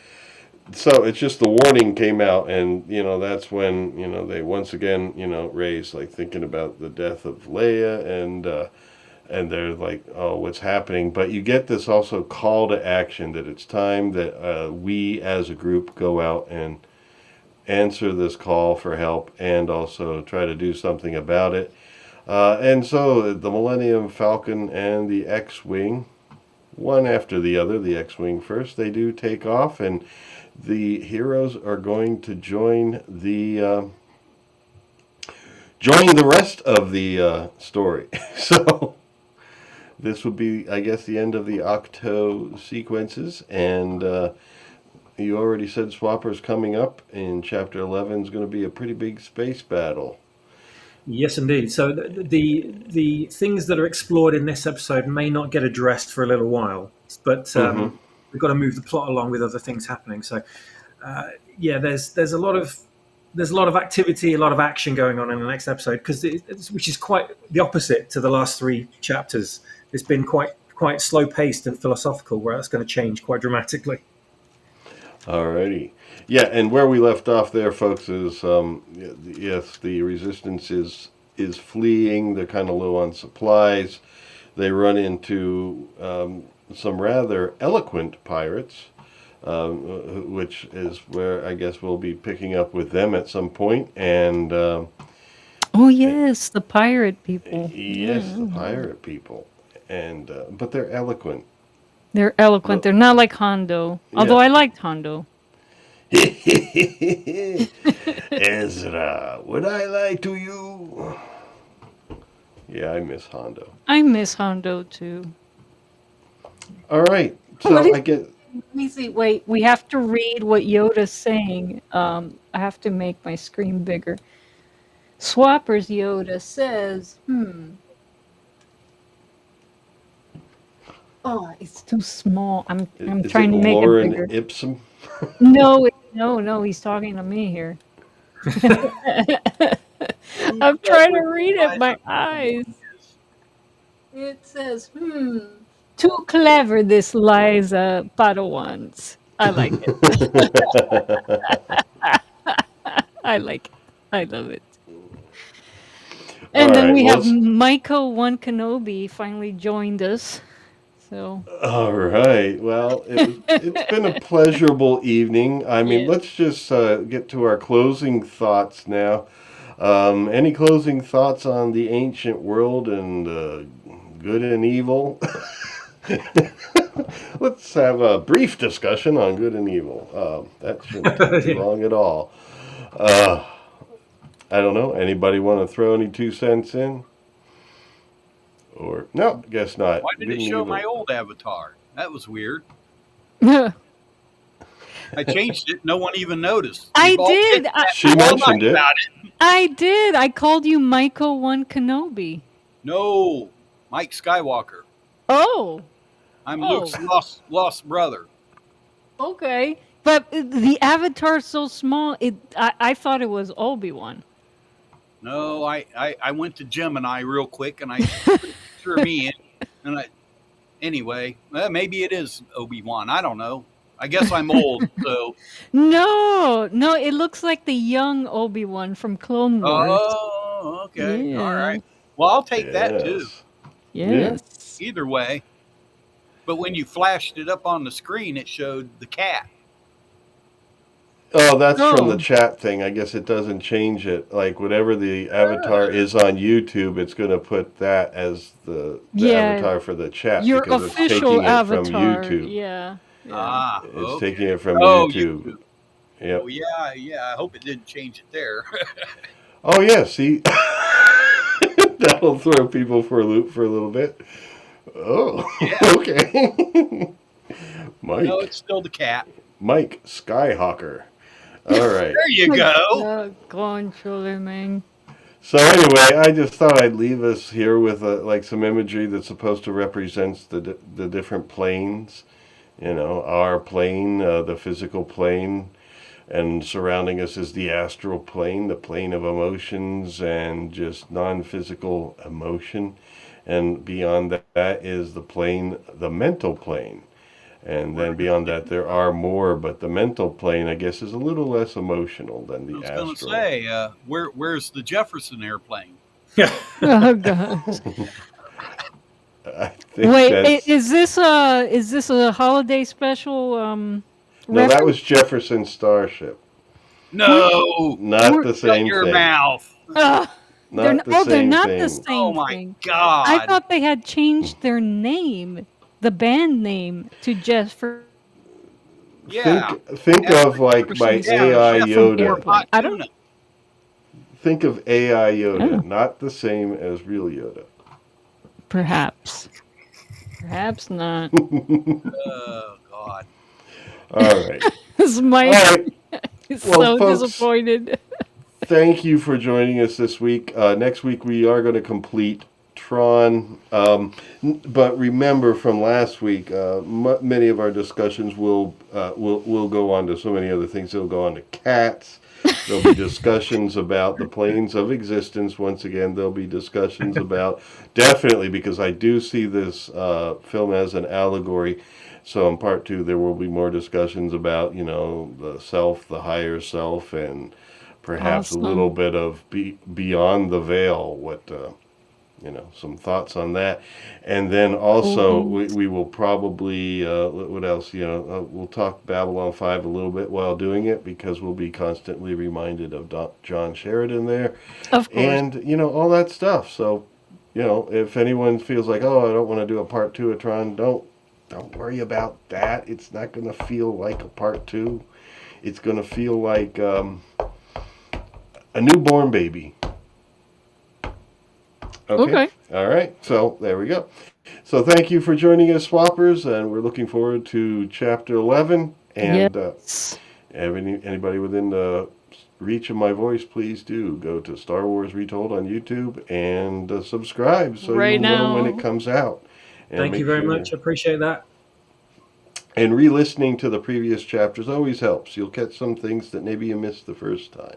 so it's just the warning came out, and that's when they once again Rey's like thinking about the death of Leia, and they're like, oh, what's happening? But you get this also call to action that it's time that we as a group go out and answer this call for help and also try to do something about it. And so the Millennium Falcon and the X-Wing, one after the other, the X-Wing first, they do take off, and the heroes are going to join the rest of the story. So this would be, I guess, the end of the Octo sequences, and you already said Swapper's coming up in Chapter 11 is going to be a pretty big space battle. Yes, indeed. So the things that are explored in this episode may not get addressed for a little while, but we've got to move the plot along with other things happening. So yeah, there's a lot of activity, a lot of action going on in the next episode, which is quite the opposite to the last 3 chapters. It's been quite slow paced and philosophical, where it's going to change quite dramatically. Alrighty. Yeah, and where we left off there, folks, is yes, the Resistance is fleeing. They're kind of low on supplies. They run into some rather eloquent pirates, which is where I guess we'll be picking up with them at some point. And oh yes, the pirate people. Yes, the pirate people, and but they're eloquent. They're eloquent. They're not like Hondo. Although I liked Hondo. Ezra, would I lie to you? Yeah, I miss Hondo. I miss Hondo too. All right, so I get. Let me see. Wait, we have to read what Yoda's saying. I have to make my screen bigger. Swapper's Yoda says, Oh, it's too small. I'm trying to make it bigger. Ipsum? No, he's talking to me here. I'm trying to read it. My eyes. It says, too clever, this Liza Padawans. I like it. I like it. I love it. And then we have Michael One Kenobi finally joined us. So. All right. Well, it's been a pleasurable evening. I mean, let's just get to our closing thoughts now. Any closing thoughts on the ancient world and good and evil? Let's have a brief discussion on good and evil. That shouldn't take too long at all. I don't know. Anybody want to throw any 2 cents in? Or no, guess not. Why did it show my old avatar? That was weird. I changed it. No one even noticed. I did. She mentioned it. I did. I called you Michael One Kenobi. No, Mike Skywalker. Oh. I'm Luke's lost brother. Okay. But the avatar's so small, I thought it was Obi-Wan. No, I went to Gemini real quick, and I threw me in. And anyway, maybe it is Obi-Wan. I don't know. I guess I'm old, so. No, it looks like the young Obi-Wan from Clone Wars. Oh, okay. Yeah. All right. Well, I'll take that too. Yes. Either way. But when you flashed it up on the screen, it showed the cat. Oh, that's from the chat thing. I guess it doesn't change it. Like, whatever the avatar is on YouTube, it's going to put that as the avatar for the chat. Your because official it's taking avatar. It from YouTube. Yeah. It's taking it from YouTube. Yep. Oh, yeah. I hope it didn't change it there. Oh, yeah. See? That'll throw people for a loop for a little bit. Oh, Yeah. okay. Mike. No, it's still the cat. Mike Skyhawker. All right. There you go. Control, man. So anyway, I just thought I'd leave us here with like some imagery that's supposed to represent the different planes. You know, our plane, the physical plane, and surrounding us is the astral plane, the plane of emotions and just non-physical emotion. And beyond that is the mental plane. And then beyond that, there are more, but the mental plane, I guess, is a little less emotional than the astral. I was going to say, where's the Jefferson airplane? Oh God. I think Wait, is this a holiday special? No, that was Jefferson Starship. No, not the same your thing. mouth. Not they're the not same the thing. same Oh my thing. God! I thought they had changed their name, the band name, to Jefferson. Yeah. Think of like my AI Yoda. I don't. Think of AI Yoda, not the same as real Yoda. Perhaps not. Oh God! All right. This Mike is so folks, disappointed. Thank you for joining us this week. Next week we are going to complete Tron, but remember from last week, many of our discussions will go on to so many other things. They'll go on to cats. There'll be discussions about the planes of existence. Once again, there'll be discussions about, definitely, because I do see this film as an allegory. So in part 2, there will be more discussions about, the self, the higher self, and perhaps a little bit of beyond the veil, what, some thoughts on that. And then also we will probably, what else, we'll talk Babylon 5 a little bit while doing it, because we'll be constantly reminded of John Sheridan there. Of course. And, all that stuff. So, if anyone feels like, oh, I don't want to do a part 2 of Tron, don't worry about that. It's not going to feel like a part 2. It's going to feel like a newborn baby. Okay. All right. So there we go. So thank you for joining us, Swappers, and we're looking forward to Chapter 11. And anybody within the reach of my voice, please do go to Star Wars Retold on YouTube and subscribe so you know when it comes out. And thank you very much. Appreciate that. And re-listening to the previous chapters always helps. You'll catch some things that maybe you missed the first time.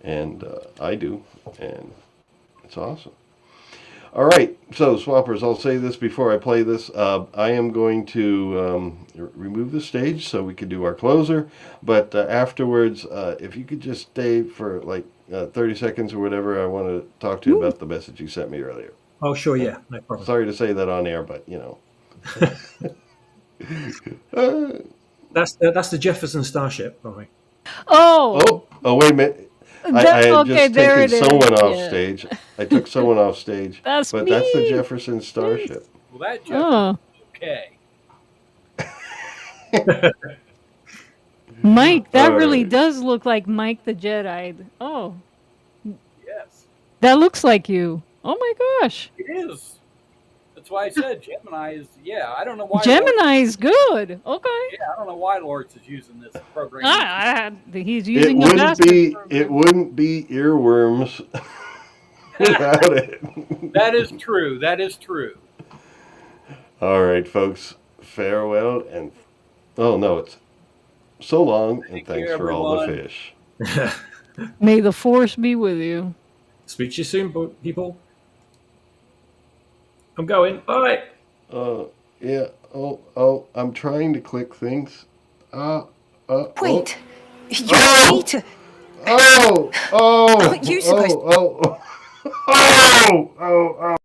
And I do. And it's awesome. All right. So, Swappers, I'll say this before I play this. I am going to remove the stage so we could do our closer. But afterwards, if you could just stay for like 30 seconds or whatever, I want to talk to you about the message you sent me earlier. Oh, sure. Yeah. No problem. Sorry to say that on air, but, That's the Jefferson Starship, by the way. Oh, wait a minute. I had just taken someone off stage. I took someone off stage. That's the Jefferson Starship. Well, that Jefferson okay. Mike, that really does look like Mike the Jedi. Oh. Yes. That looks like you. Oh my gosh. It is. That's why I said Gemini is, I don't know why. Gemini is good. Okay. Yeah, I don't know why Lawrence is using this program. He's using it wouldn't be earworms without it. That is true. That is true. All right, folks. Farewell and it's so long and thanks for all the fish. May the force be with you. Speak to you soon, people. I'm going. Bye. Yeah. Oh, I'm trying to click things. Wait. You need to. Oh. Aren't you supposed Oh.